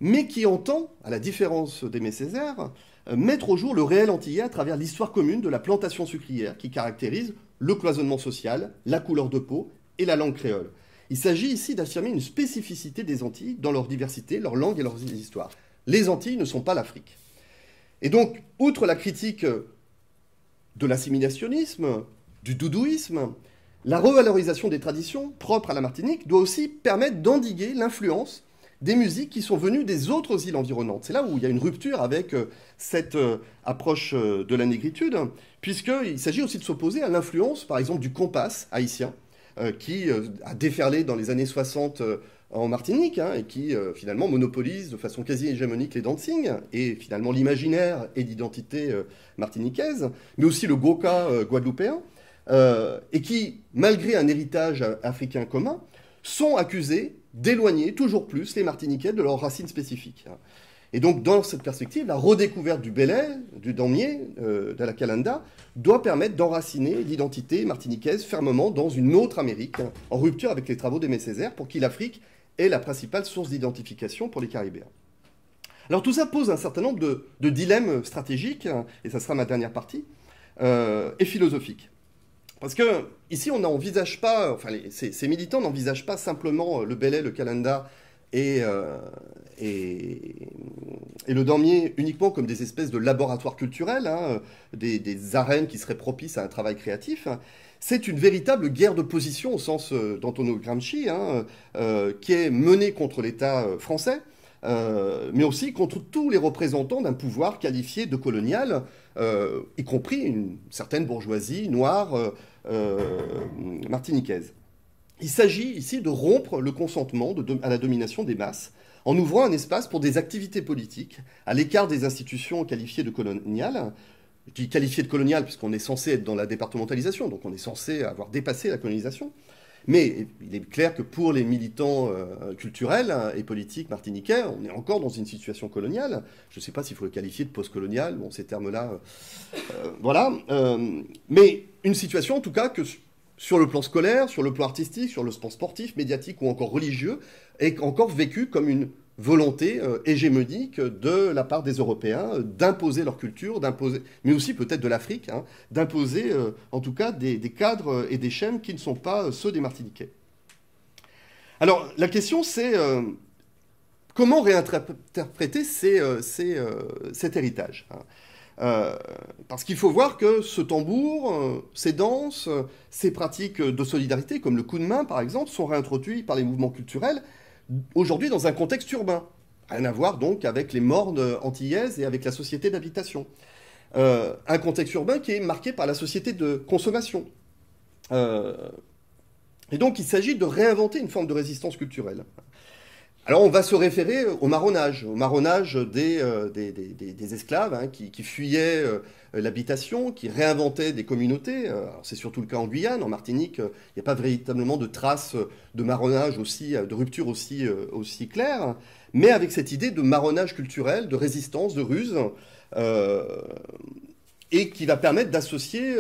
mais qui entend, à la différence d'Aimé Césaire, mettre au jour le réel antillais à travers l'histoire commune de la plantation sucrière qui caractérise le cloisonnement social, la couleur de peau et la langue créole. Il s'agit ici d'affirmer une spécificité des Antilles dans leur diversité, leur langue et leurs histoires. Les Antilles ne sont pas l'Afrique. Et donc, outre la critique de l'assimilationnisme, du doudouisme, la revalorisation des traditions propres à la Martinique doit aussi permettre d'endiguer l'influence des musiques qui sont venues des autres îles environnantes. C'est là où il y a une rupture avec cette approche de la négritude, puisqu'il s'agit aussi de s'opposer à l'influence, par exemple, du compas haïtien, qui a déferlé dans les années 60 en Martinique, hein, et qui finalement monopolise de façon quasi hégémonique les dancing, et finalement l'imaginaire et l'identité martiniquaise, mais aussi le goka guadeloupéen, et qui, malgré un héritage africain commun, sont accusés d'éloigner toujours plus les Martiniquais de leurs racines spécifiques. Et donc, dans cette perspective, la redécouverte du Bélay, du damier, de la Calenda, doit permettre d'enraciner l'identité martiniquaise fermement dans une autre Amérique, en rupture avec les travaux d'Aimé Césaire, pour qui l'Afrique est la principale source d'identification pour les Caribéens. Alors tout ça pose un certain nombre de dilemmes stratégiques, et ça sera ma dernière partie, et philosophiques. Parce que ici, on n'envisage pas, enfin, ces militants n'envisagent pas simplement le Bélay, le Calenda et le damier uniquement comme des espèces de laboratoires culturels, hein, des arènes qui seraient propices à un travail créatif. C'est une véritable guerre de position au sens d'Antonio Gramsci, hein, qui est menée contre l'État français, mais aussi contre tous les représentants d'un pouvoir qualifié de colonial, y compris une certaine bourgeoisie noire martiniquaise. Il s'agit ici de rompre le consentement à la domination des masses en ouvrant un espace pour des activités politiques à l'écart des institutions qualifiées de coloniales. Je dis qualifiées de coloniales puisqu'on est censé être dans la départementalisation, donc on est censé avoir dépassé la colonisation. Mais il est clair que pour les militants culturels et politiques martiniquais, on est encore dans une situation coloniale. Je ne sais pas s'il faut le qualifier de post-colonial, bon, ces termes-là, voilà. Mais une situation, en tout cas, que sur le plan scolaire, sur le plan artistique, sur le plan sportif, médiatique ou encore religieux, est encore vécue comme une volonté hégémonique de la part des Européens d'imposer leur culture, mais aussi peut-être de l'Afrique, hein, d'imposer en tout cas des cadres et des schèmes qui ne sont pas ceux des Martiniquais. Alors la question c'est comment réinterpréter cet héritage, hein. Parce qu'il faut voir que ce tambour, ces danses, ces pratiques de solidarité, comme le coup de main par exemple, sont réintroduits par les mouvements culturels aujourd'hui dans un contexte urbain. Rien à voir donc avec les mornes antillaises et avec la société d'habitation. Un contexte urbain qui est marqué par la société de consommation. Et donc il s'agit de réinventer une forme de résistance culturelle. Alors on va se référer au marronnage des esclaves, hein, qui fuyaient l'habitation, qui réinventaient des communautés. C'est surtout le cas en Guyane, en Martinique, il n'y a pas véritablement de traces de marronnage aussi, de rupture aussi claire, mais avec cette idée de marronnage culturel, de résistance, de ruse, et qui va permettre d'associer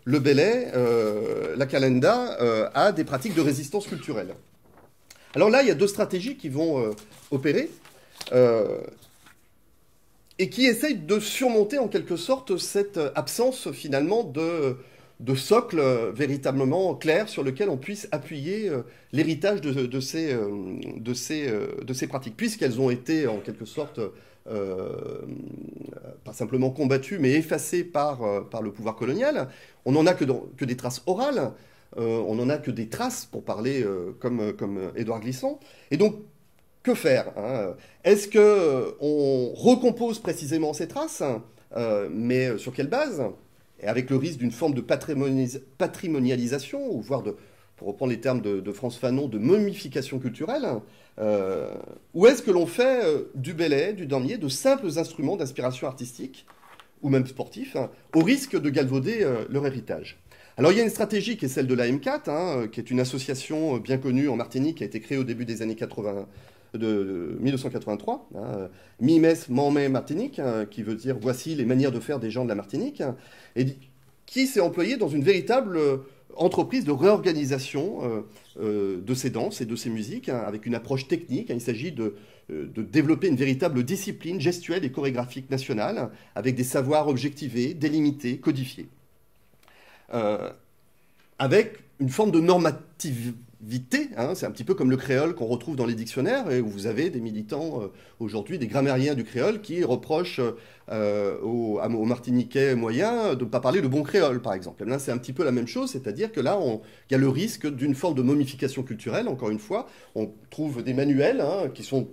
le Bélay, la Calenda, à des pratiques de résistance culturelle. Alors là, il y a deux stratégies qui vont opérer et qui essayent de surmonter en quelque sorte cette absence finalement de socle véritablement clair sur lequel on puisse appuyer l'héritage de ces pratiques, puisqu'elles ont été en quelque sorte pas simplement combattues, mais effacées par le pouvoir colonial. On n'en a que des traces orales. On n'en a que des traces, pour parler comme Édouard Glissant. Et donc, que faire, hein? Est-ce qu'on recompose précisément ces traces, mais sur quelle base? Et avec le risque d'une forme de patrimonialisation, ou voire, pour reprendre les termes de France Fanon, de momification culturelle. Ou est-ce que l'on fait du Bélay, du damier, de simples instruments d'inspiration artistique, ou même sportif, hein, au risque de galvauder leur héritage? Alors il y a une stratégie qui est celle de la M4, hein, qui est une association bien connue en Martinique, qui a été créée au début des années 1983, hein, Mimes Mammé Martinique, hein, qui veut dire voici les manières de faire des gens de la Martinique, hein, et qui s'est employée dans une véritable entreprise de réorganisation de ces danses et de ces musiques, hein, avec une approche technique. Hein. Il s'agit de développer une véritable discipline gestuelle et chorégraphique nationale, avec des savoirs objectivés, délimités, codifiés. Avec une forme de normativité, hein, c'est un petit peu comme le créole qu'on retrouve dans les dictionnaires, et où vous avez des militants aujourd'hui, des grammairiens du créole, qui reprochent aux Martiniquais moyens de ne pas parler le bon créole, par exemple. Et là, c'est un petit peu la même chose, c'est-à-dire que là, il y a le risque d'une forme de momification culturelle, encore une fois. On trouve des manuels, hein, qui sont,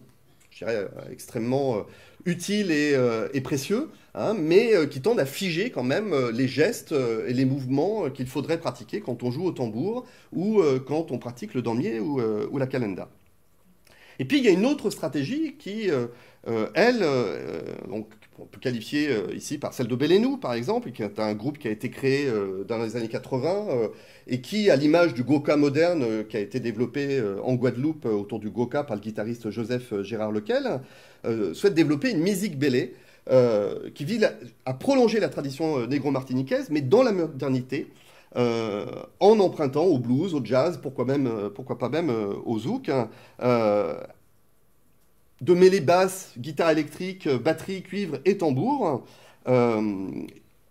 je dirais, extrêmement utiles et précieux, hein, mais qui tendent à figer quand même les gestes et les mouvements qu'il faudrait pratiquer quand on joue au tambour ou quand on pratique le damier ou la calenda. Et puis il y a une autre stratégie qui, elle, donc, on peut qualifier ici par celle de Bélénou, par exemple, qui est un groupe qui a été créé dans les années 80 et qui, à l'image du Goka moderne qui a été développé en Guadeloupe autour du Goka par le guitariste Joseph Gérard Lequel, souhaite développer une musique bélé qui vise à prolonger la tradition négro-martiniquaise, mais dans la modernité, en empruntant au blues, au jazz, pourquoi pas même au zouk, de mêler basse, guitare électrique, batterie, cuivre et tambour,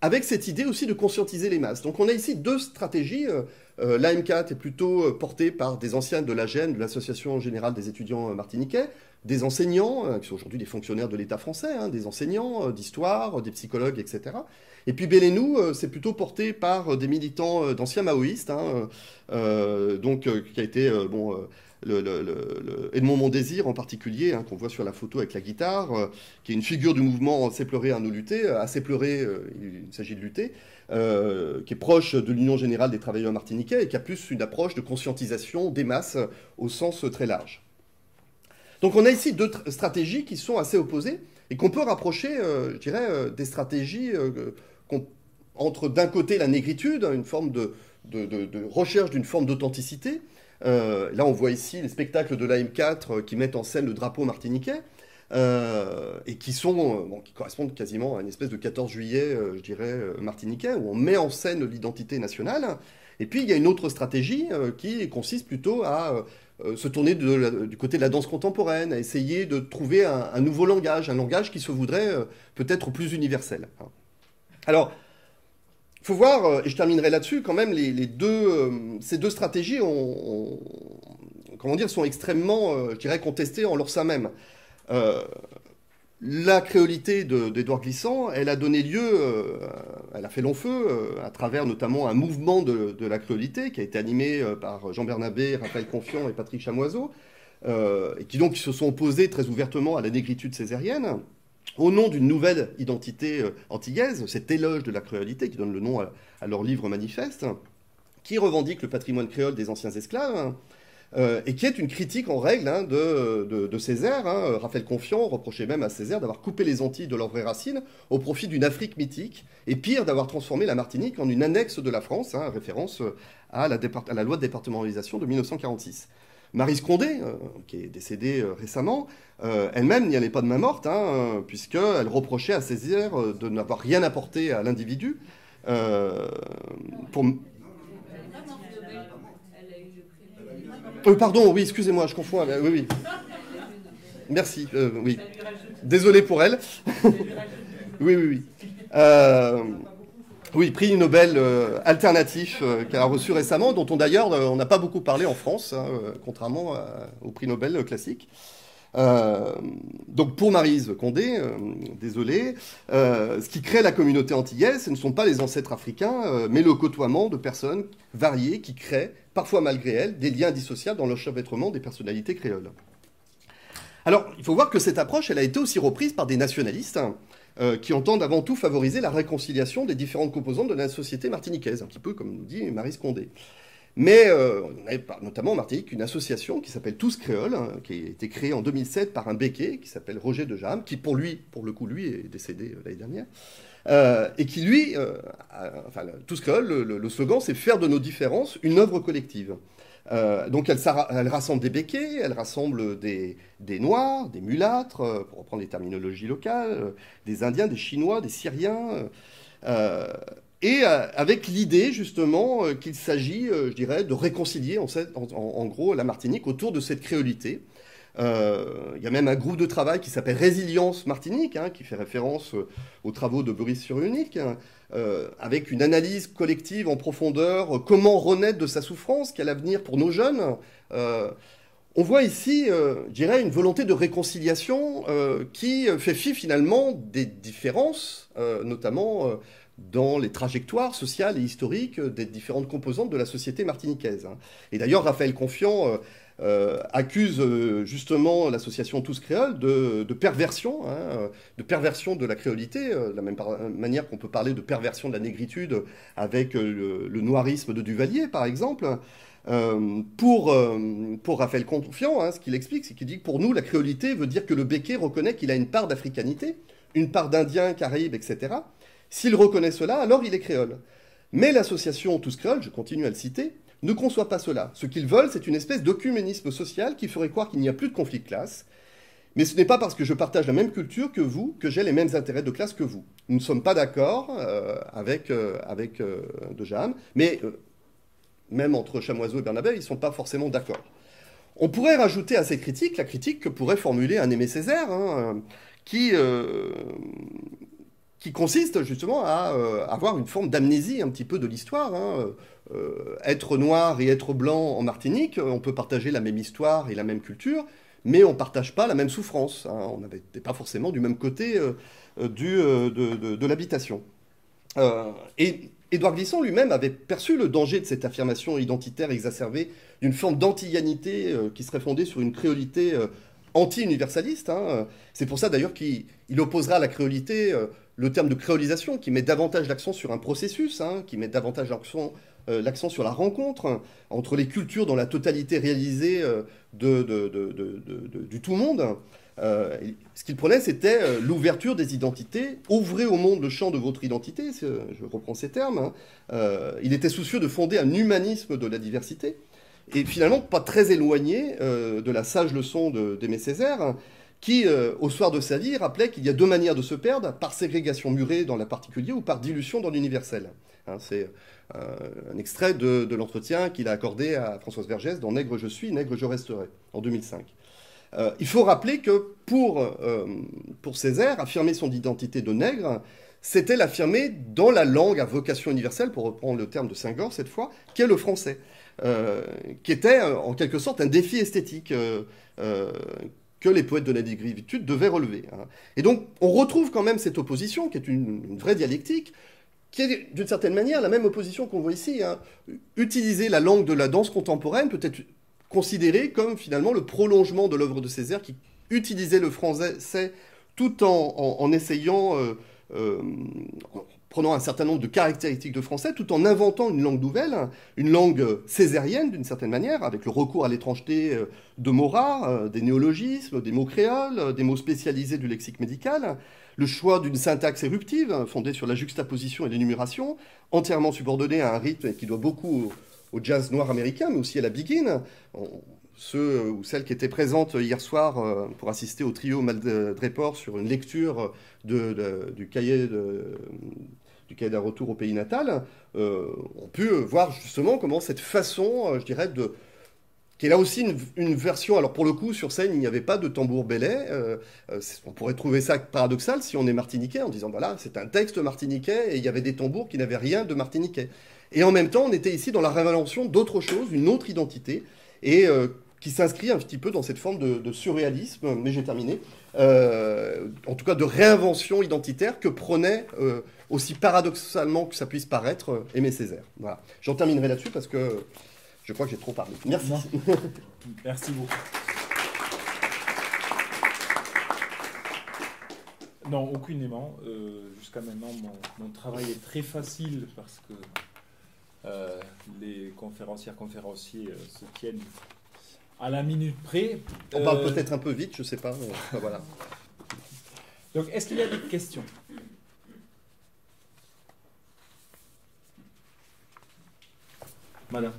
avec cette idée aussi de conscientiser les masses. Donc on a ici deux stratégies. L'AM4 est plutôt portée par des anciens de l'AGEN, de l'Association Générale des Étudiants Martiniquais, des enseignants, qui sont aujourd'hui des fonctionnaires de l'État français, hein, des enseignants d'histoire, des psychologues, etc. Et puis Bélénou, c'est plutôt porté par des militants d'anciens maoïstes, hein, qui a été... Edmond Mondésir en particulier, hein, qu'on voit sur la photo avec la guitare, qui est une figure du mouvement Assez pleurer à nous lutter, Assez pleurer, il s'agit de lutter, qui est proche de l'Union générale des travailleurs martiniquais et qui a plus une approche de conscientisation des masses au sens très large. Donc on a ici deux stratégies qui sont assez opposées et qu'on peut rapprocher, je dirais, des stratégies entre d'un côté la négritude, une forme de recherche d'une forme d'authenticité. Là, on voit ici les spectacles de l'AM4 qui mettent en scène le drapeau martiniquais et qui correspondent quasiment à une espèce de 14 juillet, je dirais, martiniquais, où on met en scène l'identité nationale. Et puis, il y a une autre stratégie qui consiste plutôt à se tourner du côté de la danse contemporaine, à essayer de trouver un nouveau langage, un langage qui se voudrait peut-être plus universel. Alors, il faut voir, et je terminerai là-dessus, quand même, ces deux stratégies sont extrêmement, je dirais, contestées en leur sein même. La créolité d'Édouard Glissant, elle a donné lieu, elle a fait long feu, à travers notamment un mouvement de la créolité qui a été animé par Jean Bernabé, Raphaël Confiant et Patrick Chamoiseau, et qui se sont opposés très ouvertement à la négritude césarienne, au nom d'une nouvelle identité antillaise, cet éloge de la créolité qui donne le nom à leur livre manifeste, qui revendique le patrimoine créole des anciens esclaves, et qui est une critique en règle de Césaire. Raphaël Confiant reprochait même à Césaire d'avoir coupé les Antilles de leurs vraies racines au profit d'une Afrique mythique, et pire, d'avoir transformé la Martinique en une annexe de la France, référence à la loi de départementalisation de 1946. Maryse Condé, qui est décédée récemment, elle-même n'y allait pas de main morte, puisqu'elle reprochait à Césaire de n'avoir rien apporté à l'individu. Pardon, oui, excusez-moi, je confonds. Oui, oui. Merci, oui. Désolé pour elle. Oui, oui, oui. Oui, prix Nobel alternatif qu'elle a reçu récemment, dont on n'a pas beaucoup parlé en France, contrairement au prix Nobel classique. Donc pour Maryse Condé, désolé, ce qui crée la communauté antillaise, ce ne sont pas les ancêtres africains, mais le côtoiement de personnes variées qui créent, parfois malgré elles, des liens indissociables dans l'enchevêtrement des personnalités créoles. Alors, il faut voir que cette approche, elle a été aussi reprise par des nationalistes qui entendent avant tout favoriser la réconciliation des différentes composantes de la société martiniquaise, un petit peu comme nous dit Maryse Condé. Mais on a notamment en Martinique une association qui s'appelle Tous Créoles, qui a été créée en 2007 par un béquet qui s'appelle Roger de Jam, qui pour le coup, est décédé l'année dernière, et qui lui, Tous Créoles, le slogan, c'est faire de nos différences une œuvre collective. Donc elle rassemble des béquets, elle rassemble des Noirs, des mulâtres, pour reprendre les terminologies locales, des Indiens, des Chinois, des Syriens, et avec l'idée justement qu'il s'agit, je dirais, de réconcilier en gros la Martinique autour de cette créolité. Il y a même un groupe de travail qui s'appelle Résilience Martinique, qui fait référence aux travaux de Boris Cyrulnik, avec une analyse collective en profondeur, comment renaître de sa souffrance, quel avenir pour nos jeunes. On voit ici, je dirais, une volonté de réconciliation qui fait fi finalement des différences, notamment dans les trajectoires sociales et historiques des différentes composantes de la société martiniquaise. Et d'ailleurs, Raphaël Confiant accuse justement l'association Tous Créoles de perversion, de la créolité, de la même manière qu'on peut parler de perversion de la négritude avec le noirisme de Duvalier, par exemple. Pour Raphaël Confiant, ce qu'il explique, c'est qu'il dit que pour nous, la créolité veut dire que le béquet reconnaît qu'il a une part d'africanité, une part d'Indiens, Caraïbes, etc. S'il reconnaît cela, alors il est créole. Mais l'association Tous Créoles, je continue à le citer, ne conçoit pas cela. Ce qu'ils veulent, c'est une espèce d'œcuménisme social qui ferait croire qu'il n'y a plus de conflit de classe. Mais ce n'est pas parce que je partage la même culture que vous que j'ai les mêmes intérêts de classe que vous. Nous ne sommes pas d'accord avec De Jam, mais même entre Chamoiseau et Bernabe, ils ne sont pas forcément d'accord. On pourrait rajouter à ces critiques la critique que pourrait formuler un Aimé Césaire, qui consiste justement à avoir une forme d'amnésie un petit peu de l'histoire. Être noir et être blanc en Martinique, on peut partager la même histoire et la même culture, mais on ne partage pas la même souffrance. On n'était pas forcément du même côté de l'habitation. Et Édouard Glissant lui-même avait perçu le danger de cette affirmation identitaire exacerbée, d'une forme d'antillanité qui serait fondée sur une créolité anti-universaliste. C'est pour ça d'ailleurs qu'il opposera à la créolité le terme de créolisation, qui met davantage l'accent sur un processus, qui met davantage l'accent sur la rencontre entre les cultures dans la totalité réalisée du tout monde. Ce qu'il prenait, c'était l'ouverture des identités, ouvrez au monde le champ de votre identité, je reprends ces termes. Il était soucieux de fonder un humanisme de la diversité, et finalement pas très éloigné de la sage leçon d'Aimé Césaire, qui, au soir de sa vie, rappelait qu'il y a deux manières de se perdre, par ségrégation murée dans la particulier ou par dilution dans l'universel. C'est un extrait de l'entretien qu'il a accordé à Françoise Vergès dans Nègre je suis, nègre je resterai, en 2005. Il faut rappeler que pour Césaire, affirmer son identité de nègre, c'était l'affirmer dans la langue à vocation universelle, pour reprendre le terme de Senghor cette fois, qu'est le français, qui était en quelque sorte un défi esthétique que les poètes de la négritude devaient relever. Et donc on retrouve quand même cette opposition, qui est une vraie dialectique, qui est d'une certaine manière la même opposition qu'on voit ici. Utiliser la langue de la danse contemporaine peut être considéré comme finalement le prolongement de l'œuvre de Césaire, qui utilisait le français tout en essayant, en prenant un certain nombre de caractéristiques de français, tout en inventant une langue nouvelle, une langue césarienne d'une certaine manière, avec le recours à l'étrangeté de mots rares, des néologismes, des mots créoles, des mots spécialisés du lexique médical, le choix d'une syntaxe éruptive, fondée sur la juxtaposition et l'énumération, entièrement subordonnée à un rythme qui doit beaucoup au jazz noir américain, mais aussi à la biguine. Ceux ou celles qui étaient présentes hier soir pour assister au trio Maldréport sur une lecture du cahier d'un retour au pays natal, ont pu voir justement comment cette façon, je dirais, qui est là aussi une version, alors pour le coup, sur scène, il n'y avait pas de tambour belay. On pourrait trouver ça paradoxal si on est martiniquais, en disant, voilà, c'est un texte martiniquais, et il y avait des tambours qui n'avaient rien de martiniquais. Et en même temps, on était ici dans la révélation d'autre chose, une autre identité, et qui s'inscrit un petit peu dans cette forme de surréalisme, mais j'ai terminé, en tout cas de réinvention identitaire que prenait, aussi paradoxalement que ça puisse paraître, Aimé Césaire. Voilà. J'en terminerai là-dessus parce que je crois que j'ai trop parlé. Merci. Merci beaucoup. Non, aucunement. Jusqu'à maintenant, mon travail est très facile parce que les conférenciers se tiennent à la minute près. On parle peut-être un peu vite, je ne sais pas. Mais, voilà. Donc, est-ce qu'il y a des questions ? Madame.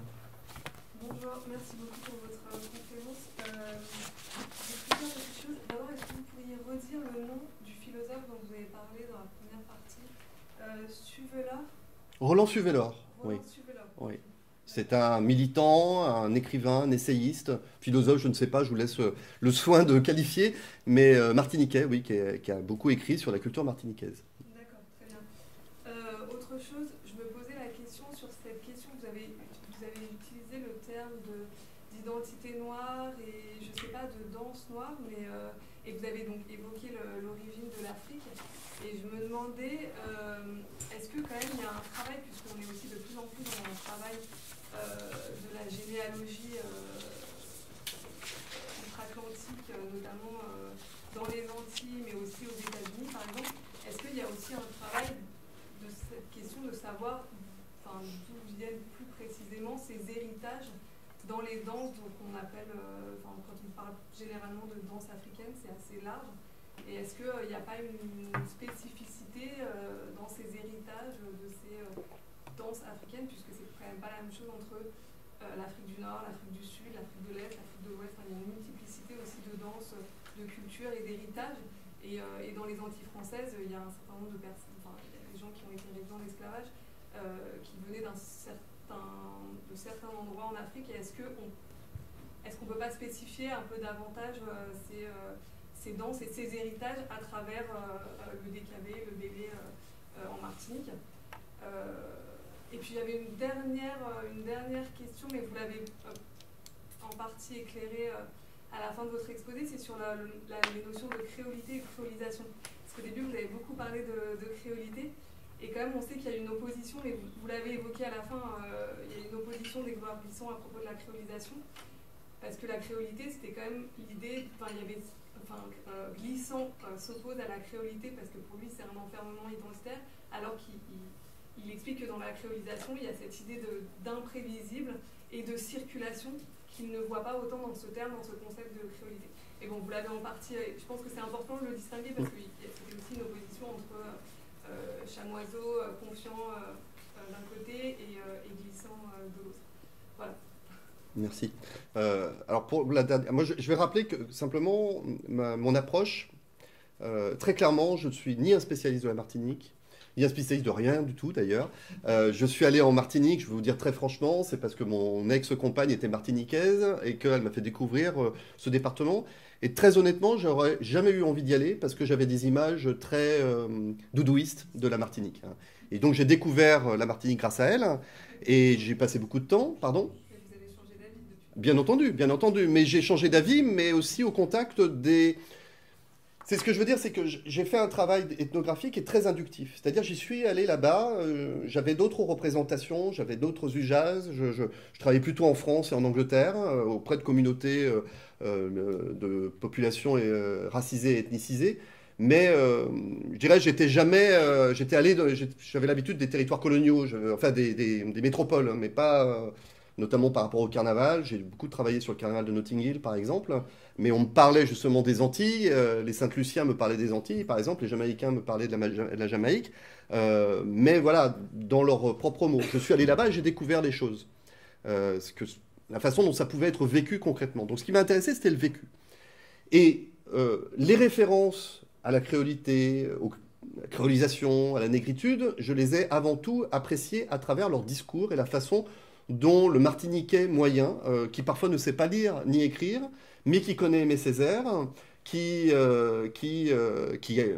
Bonjour, merci beaucoup pour votre conférence. J'ai plusieurs petites choses. D'abord, est-ce que vous pourriez redire le nom du philosophe dont vous avez parlé dans la première partie, Suvelard ? Roland Suvelard, oui. Suvelard. Oui. C'est un militant, un écrivain, un essayiste, philosophe, je ne sais pas, je vous laisse le soin de qualifier, mais martiniquais, oui, qui a beaucoup écrit sur la culture martiniquaise. D'accord, très bien. Autre chose, je me posais la question sur cette question, vous avez utilisé le terme d'identité noire et je ne sais pas, de danse noire, mais, et vous avez donc évoqué l'origine de l'Afrique. Et je me demandais, est-ce que quand même il y a un travail, puisqu'on est aussi de plus en plus dans un travail de la généalogie outre-Atlantique, notamment dans les Antilles, mais aussi aux États-Unis par exemple, est-ce qu'il y a aussi un travail de cette question de savoir d'où viennent plus précisément ces héritages dans les danses qu'on appelle, quand on parle généralement de danse africaine, c'est assez large. Et est-ce qu'il n'y a pas une spécificité dans ces héritages de ces danses africaines, puisque c'est quand même pas la même chose entre l'Afrique du Nord, l'Afrique du Sud, l'Afrique de l'Est, l'Afrique de l'Ouest. Enfin, il y a une multiplicité aussi de danses, de cultures et d'héritages. Et dans les Antilles françaises, il y a un certain nombre de personnes, enfin, il y a des gens qui ont été réduits en esclavage, qui venaient de certains endroits en Afrique. Et est-ce qu'on ne peut pas spécifier un peu davantage ces danses et ces héritages à travers le décabé, le bélé en Martinique? Et puis il y avait une dernière question, mais vous l'avez en partie éclairée à la fin de votre exposé, c'est sur les notions de créolité et de créolisation. Parce qu'au début, vous avez beaucoup parlé de créolité, et quand même on sait qu'il y a une opposition, et vous l'avez évoqué à la fin, il y a une opposition d'Edouard Glissant à propos de la créolisation, parce que la créolité, c'était quand même l'idée, Glissant s'oppose à la créolité parce que pour lui c'est un enfermement identitaire, alors qu'il explique que dans la créolisation, il y a cette idée d'imprévisible et de circulation qu'il ne voit pas autant dans ce terme, dans ce concept de créolité. Et bon, vous l'avez en partie, je pense que c'est important de le distinguer parce que c'était aussi une opposition entre Chamoiseau, Confiant d'un côté et Glissant de l'autre. Voilà. Merci. Alors pour la dernière, moi je vais rappeler que simplement mon approche, très clairement, je ne suis ni un spécialiste de la Martinique, ni un spécialiste de rien du tout d'ailleurs. Je suis allé en Martinique, je vais vous dire très franchement, c'est parce que mon ex-compagne était martiniquaise et qu'elle m'a fait découvrir ce département. Et très honnêtement, j'aurais jamais eu envie d'y aller parce que j'avais des images très doudouistes de la Martinique. Et donc j'ai découvert la Martinique grâce à elle et j'ai passé beaucoup de temps, pardon. Bien entendu, mais j'ai changé d'avis, mais aussi au contact des... C'est ce que je veux dire, c'est que j'ai fait un travail ethnographique qui est très inductif. C'est-à-dire, j'y suis allé là-bas, j'avais d'autres représentations, j'avais d'autres usages, je travaillais plutôt en France et en Angleterre, auprès de communautés de populations racisées et ethnicisées. Mais je dirais, j'avais l'habitude des territoires coloniaux, enfin des métropoles, mais pas... notamment par rapport au carnaval. J'ai beaucoup travaillé sur le carnaval de Notting Hill, par exemple, mais on me parlait justement des Antilles, les Saint-Luciens me parlaient des Antilles, par exemple, les Jamaïcains me parlaient de la Jamaïque, mais voilà, dans leurs propres mots. Je suis allé là-bas et j'ai découvert les choses, la façon dont ça pouvait être vécu concrètement. Donc ce qui m'a intéressé, c'était le vécu. Et les références à la créolité, à la créolisation, à la négritude, je les ai avant tout appréciées à travers leur discours et la façon dont le Martiniquais moyen, qui parfois ne sait pas lire ni écrire, mais qui connaît Aimé Césaire, qui a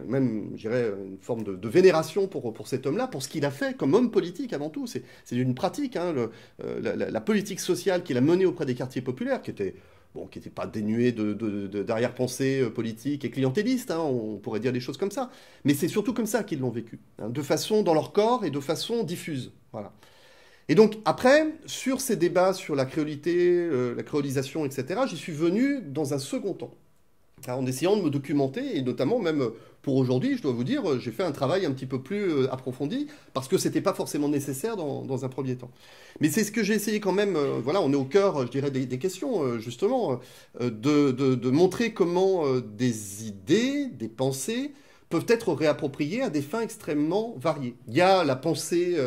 même, je dirais, une forme de vénération pour cet homme-là, pour ce qu'il a fait comme homme politique avant tout. C'est une pratique, hein, la politique sociale qu'il a menée auprès des quartiers populaires, qui était pas dénuée d'arrière-pensée politique et clientéliste, hein, on pourrait dire des choses comme ça. Mais c'est surtout comme ça qu'ils l'ont vécu, hein, de façon dans leur corps et de façon diffuse. Voilà. Et donc, après, sur ces débats sur la créolité, la créolisation, etc., j'y suis venu dans un second temps, en essayant de me documenter, et notamment même pour aujourd'hui, je dois vous dire, j'ai fait un travail un petit peu plus approfondi, parce que ce n'était pas forcément nécessaire dans un premier temps. Mais c'est ce que j'ai essayé quand même, voilà, on est au cœur, je dirais, des questions, justement, de montrer comment des idées, des pensées, peuvent être réappropriées à des fins extrêmement variées. Il y a la pensée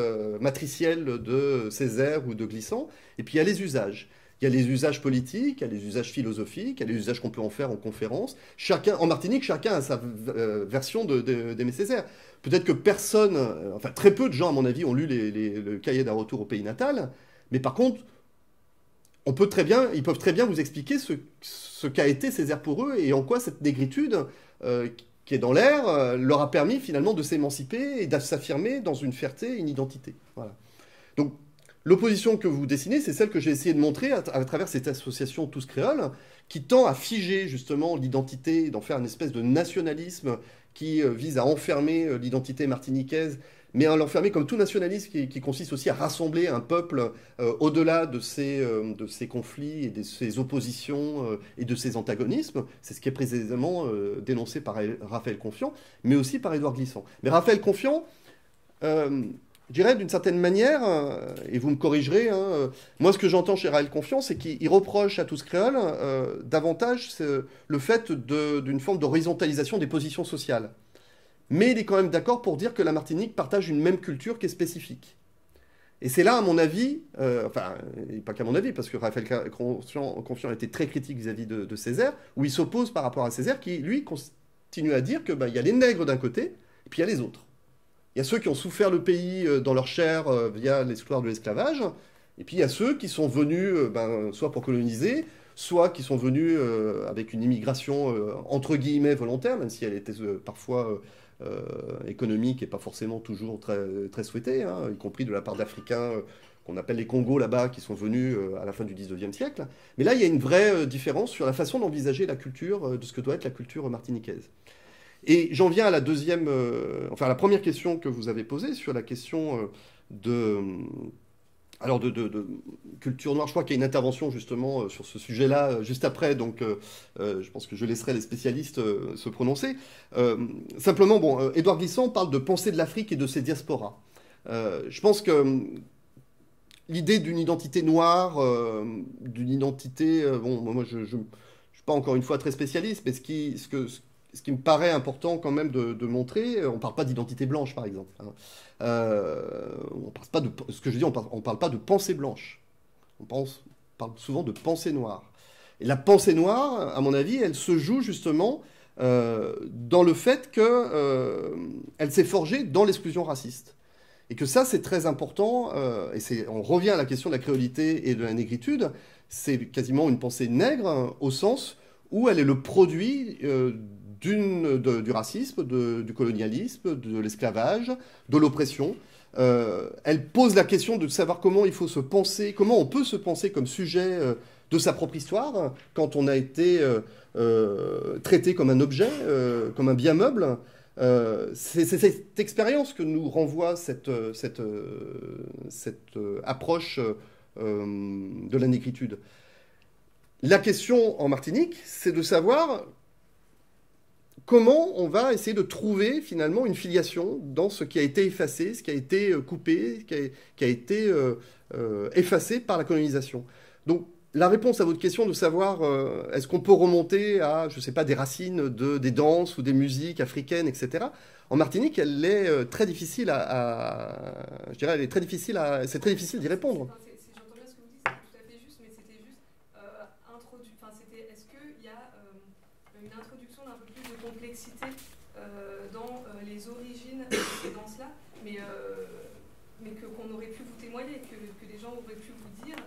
matricielle de Césaire ou de Glissant, et puis il y a les usages. Il y a les usages politiques, il y a les usages philosophiques, il y a les usages qu'on peut en faire en conférence. En Martinique, chacun a sa version d'Aimé Césaire. Peut-être que personne, enfin très peu de gens à mon avis ont lu le cahier d'un retour au pays natal, mais par contre, ils peuvent très bien vous expliquer ce qu'a été Césaire pour eux et en quoi cette négritude qui est dans l'air, leur a permis finalement de s'émanciper et de s'affirmer dans une fierté, une identité. Voilà. Donc, l'opposition que vous dessinez, c'est celle que j'ai essayé de montrer à travers cette association Tous Créoles, qui tend à figer justement l'identité, d'en faire une espèce de nationalisme qui vise à enfermer l'identité martiniquaise, mais à l'enfermer comme tout nationalisme qui consiste aussi à rassembler un peuple au-delà de ces conflits et de ces oppositions et de ces antagonismes. C'est ce qui est précisément dénoncé par Raphaël Confiant, mais aussi par Édouard Glissant. Mais Raphaël Confiant je dirais d'une certaine manière, et vous me corrigerez, hein, moi ce que j'entends chez Raël Confiance, c'est qu'il reproche à tous créoles davantage le fait d'une forme d'horizontalisation des positions sociales. Mais il est quand même d'accord pour dire que la Martinique partage une même culture qui est spécifique. Et c'est là, à mon avis, enfin, et pas qu'à mon avis, parce que Raphaël Confiant était très critique vis-à-vis de Césaire, où il s'oppose par rapport à Césaire, qui, lui, continue à dire qu'il y a les nègres d'un côté, et puis il y a les autres. Il y a ceux qui ont souffert le pays dans leur chair via l'histoire de l'esclavage, et puis il y a ceux qui sont venus soit pour coloniser, soit qui sont venus avec une immigration entre guillemets volontaire, même si elle était parfois économique et pas forcément toujours très, très souhaitée, hein, y compris de la part d'Africains qu'on appelle les Congos là-bas, qui sont venus à la fin du 19e siècle. Mais là, il y a une vraie différence sur la façon d'envisager la culture, de ce que doit être la culture martiniquaise. Et j'en viens à la deuxième, enfin à la première question que vous avez posée sur la question de culture noire. Je crois qu'il y a une intervention justement sur ce sujet-là juste après, donc je pense que je laisserai les spécialistes se prononcer. Simplement, bon, Édouard Glissant parle de pensée de l'Afrique et de ses diasporas. Je pense que l'idée d'une identité noire, d'une identité... bon, moi, je ne suis pas encore une fois très spécialiste, mais ce qui me paraît important quand même de montrer, on ne parle pas d'identité blanche, par exemple. Hein. On parle pas de, ce que je dis, on parle pas de pensée blanche. On parle souvent de pensée noire. Et la pensée noire, à mon avis, elle se joue justement dans le fait qu'elle s'est forgée dans l'exclusion raciste. Et que ça, c'est très important, et on revient à la question de la créolité et de la négritude, c'est quasiment une pensée nègre, au sens où elle est le produit du racisme, du colonialisme, de l'esclavage, de l'oppression. Elle pose la question de savoir comment il faut se penser, comment on peut se penser comme sujet de sa propre histoire, quand on a été traité comme un objet, comme un bien meuble. C'est cette expérience que nous renvoie cette approche de la négritude. La question en Martinique, c'est de savoir comment on va essayer de trouver finalement une filiation dans ce qui a été effacé, ce qui a été coupé, qui a été effacé par la colonisation. Donc la réponse à votre question de savoir est-ce qu'on peut remonter à, je ne sais pas, des racines des danses ou des musiques africaines, etc. En Martinique, elle est très difficile je dirais, c'est très difficile d'y répondre. J'entends bien ce que vous dites, c'est tout à fait juste, mais c'était juste est-ce qu'il y a une introduction d'un peu plus de complexité dans les origines de ces danses-là, mais qu'on aurait pu vous témoigner, que les gens auraient pu vous dire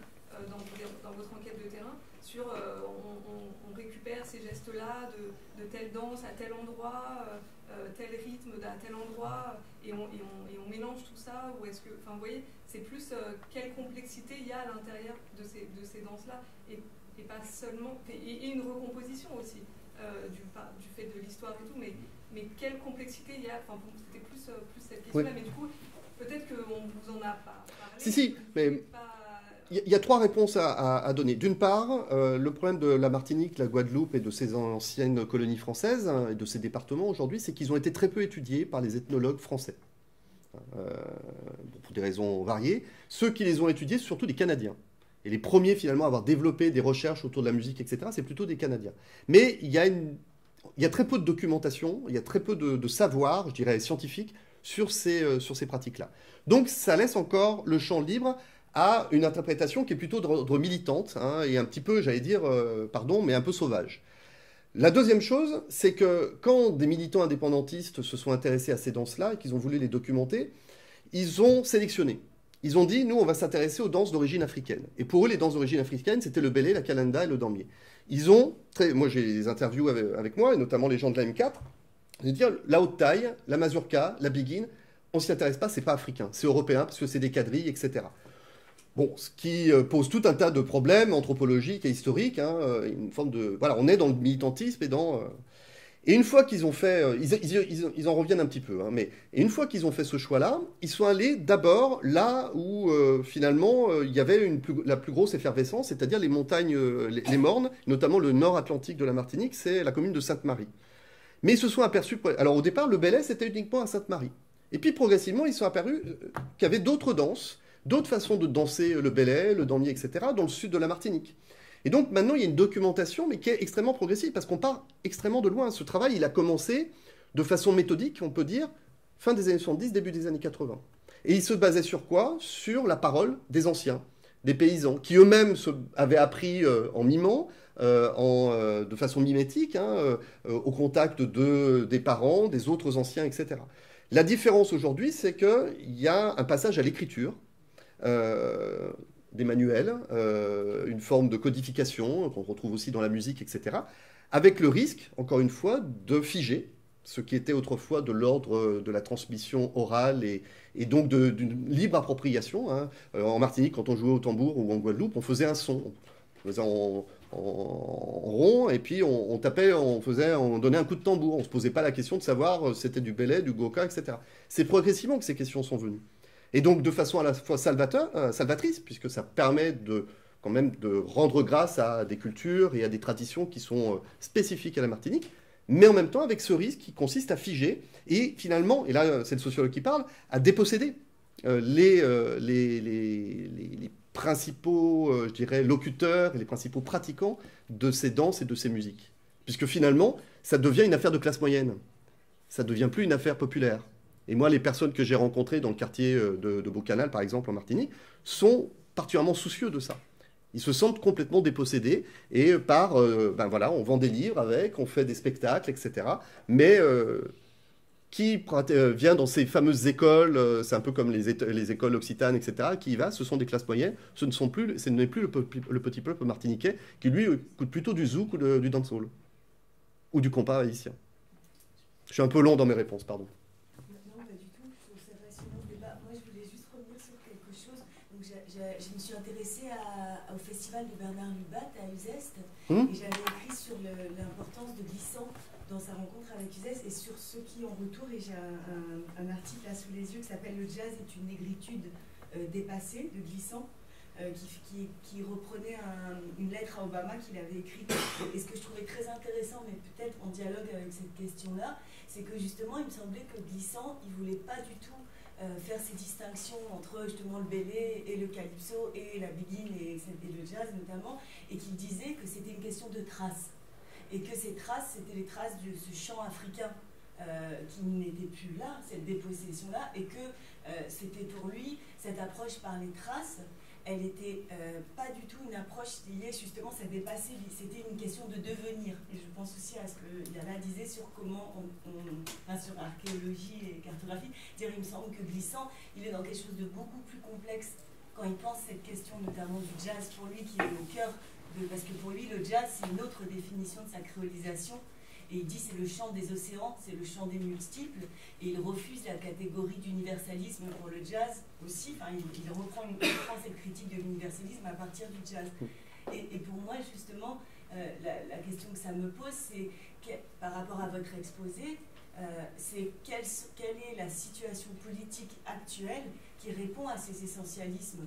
dans votre enquête de terrain sur on récupère ces gestes-là de telle danse à tel endroit, tel rythme à tel endroit, et on mélange tout ça, ou est-ce que, enfin, vous voyez, c'est plus quelle complexité il y a à l'intérieur de ces danses-là, et pas seulement, et une recomposition aussi du fait de l'histoire et tout, mais quelle complexité il y a, enfin, c'était plus cette question-là, oui. Mais du coup, peut-être qu'on vous en a pas parlé. Si, mais... Il y a trois réponses à donner. D'une part, le problème de la Martinique, la Guadeloupe et de ces anciennes colonies françaises et de ces départements aujourd'hui, c'est qu'ils ont été très peu étudiés par les ethnologues français, pour des raisons variées. Ceux qui les ont étudiés, c'est surtout des Canadiens. Et les premiers, finalement, à avoir développé des recherches autour de la musique, etc., c'est plutôt des Canadiens. Mais il y a très peu de documentation, il y a très peu de savoir, je dirais, scientifique, sur ces pratiques-là. Donc, ça laisse encore le champ libre à une interprétation qui est plutôt d'ordre militante, hein, et un petit peu, j'allais dire, mais un peu sauvage. La deuxième chose, c'est que quand des militants indépendantistes se sont intéressés à ces danses-là et qu'ils ont voulu les documenter, ils ont sélectionné. Ils ont dit, nous, on va s'intéresser aux danses d'origine africaine. Et pour eux, les danses d'origine africaine, c'était le bélé, la kalenda et le damier. Moi, j'ai des interviews avec moi, et notamment les gens de la M4, ils vont dire, la haute taille, la mazurka, la biguine, on ne s'y intéresse pas, c'est pas africain, c'est européen, parce que c'est des quadrilles, etc. Bon, ce qui pose tout un tas de problèmes anthropologiques et historiques, hein, une forme de... Voilà, on est dans le militantisme et dans... Et une fois qu'ils ont fait... ils en reviennent un petit peu, hein, mais... Et une fois qu'ils ont fait ce choix-là, ils sont allés d'abord là où, finalement, il y avait la plus grosse effervescence, c'est-à-dire les montagnes, les Mornes, notamment le nord atlantique de la Martinique, c'est la commune de Sainte-Marie. Mais ils se sont aperçus... Alors au départ, le bélé, c'était uniquement à Sainte-Marie. Et puis progressivement, ils sont apparus qu'il y avait d'autres danses, d'autres façons de danser le belay, le damier, etc., dans le sud de la Martinique. Et donc maintenant, il y a une documentation, mais qui est extrêmement progressive, parce qu'on part extrêmement de loin. Ce travail, il a commencé de façon méthodique, on peut dire, fin des années 70, début des années 80. Et il se basait sur quoi? Sur la parole des anciens, des paysans, qui eux-mêmes avaient appris en mimant, de façon mimétique, au contact des parents, des autres anciens, etc. La différence aujourd'hui, c'est qu'il y a un passage à l'écriture, des manuels, une forme de codification qu'on retrouve aussi dans la musique, etc., avec le risque, encore une fois, de figer ce qui était autrefois de l'ordre de la transmission orale et donc d'une libre appropriation. En Martinique, quand on jouait au tambour ou en Guadeloupe, on faisait un son. On faisait en rond, et puis on tapait, on donnait un coup de tambour. On ne se posait pas la question de savoir si c'était du belay, du goka, etc. C'est progressivement que ces questions sont venues. Et donc de façon à la fois salvatrice, puisque ça permet quand même de rendre grâce à des cultures et à des traditions qui sont spécifiques à la Martinique, mais en même temps avec ce risque qui consiste à figer et finalement, et là c'est le sociologue qui parle, à déposséder les principaux, je dirais, locuteurs et les principaux pratiquants de ces danses et de ces musiques. Puisque finalement, ça devient une affaire de classe moyenne. Ça ne devient plus une affaire populaire. Et moi, les personnes que j'ai rencontrées dans le quartier de Beau-Canal, par exemple, en Martinique, sont particulièrement soucieux de ça. Ils se sentent complètement dépossédés et on vend des livres avec, on fait des spectacles, etc. Mais qui vient dans ces fameuses écoles, c'est un peu comme les écoles occitanes, etc., qui y va, ce sont des classes moyennes, ce n'est plus le petit peuple martiniquais qui, lui, écoute plutôt du zouk ou du dancehall, ou du compas haïtien. Je suis un peu long dans mes réponses, pardon. Je me suis intéressée au festival de Bernard Lubat à Uzès et j'avais écrit sur l'importance de Glissant dans sa rencontre avec Uzès et sur ce qui en retour, et j'ai un article là sous les yeux qui s'appelle Le jazz est une négritude dépassée de Glissant qui reprenait une lettre à Obama qu'il avait écrite. Et ce que je trouvais très intéressant, mais peut-être en dialogue avec cette question-là, c'est que justement il me semblait que Glissant, il ne voulait pas du tout faire ces distinctions entre justement le belay et le calypso et la biguine et le jazz notamment, et qu'il disait que c'était une question de traces, et que ces traces, c'était les traces de ce chant africain qui n'était plus là, cette dépossession-là, et que c'était pour lui, cette approche par les traces, elle n'était pas du tout une approche liée, justement, ça dépassait, c'était une question de devenir. Et je pense aussi à ce que Yana disait sur comment sur archéologie et cartographie, il me semble que Glissant, il est dans quelque chose de beaucoup plus complexe quand il pense cette question notamment du jazz, pour lui, qui est au cœur parce que pour lui, le jazz, c'est une autre définition de sa créolisation. Et il dit c'est le chant des océans, c'est le chant des multiples, et il refuse la catégorie d'universalisme pour le jazz aussi. Enfin, il reprend cette critique de l'universalisme à partir du jazz. Et pour moi, justement, la question que ça me pose, c'est par rapport à votre exposé, c'est quelle est la situation politique actuelle qui répond à ces essentialismes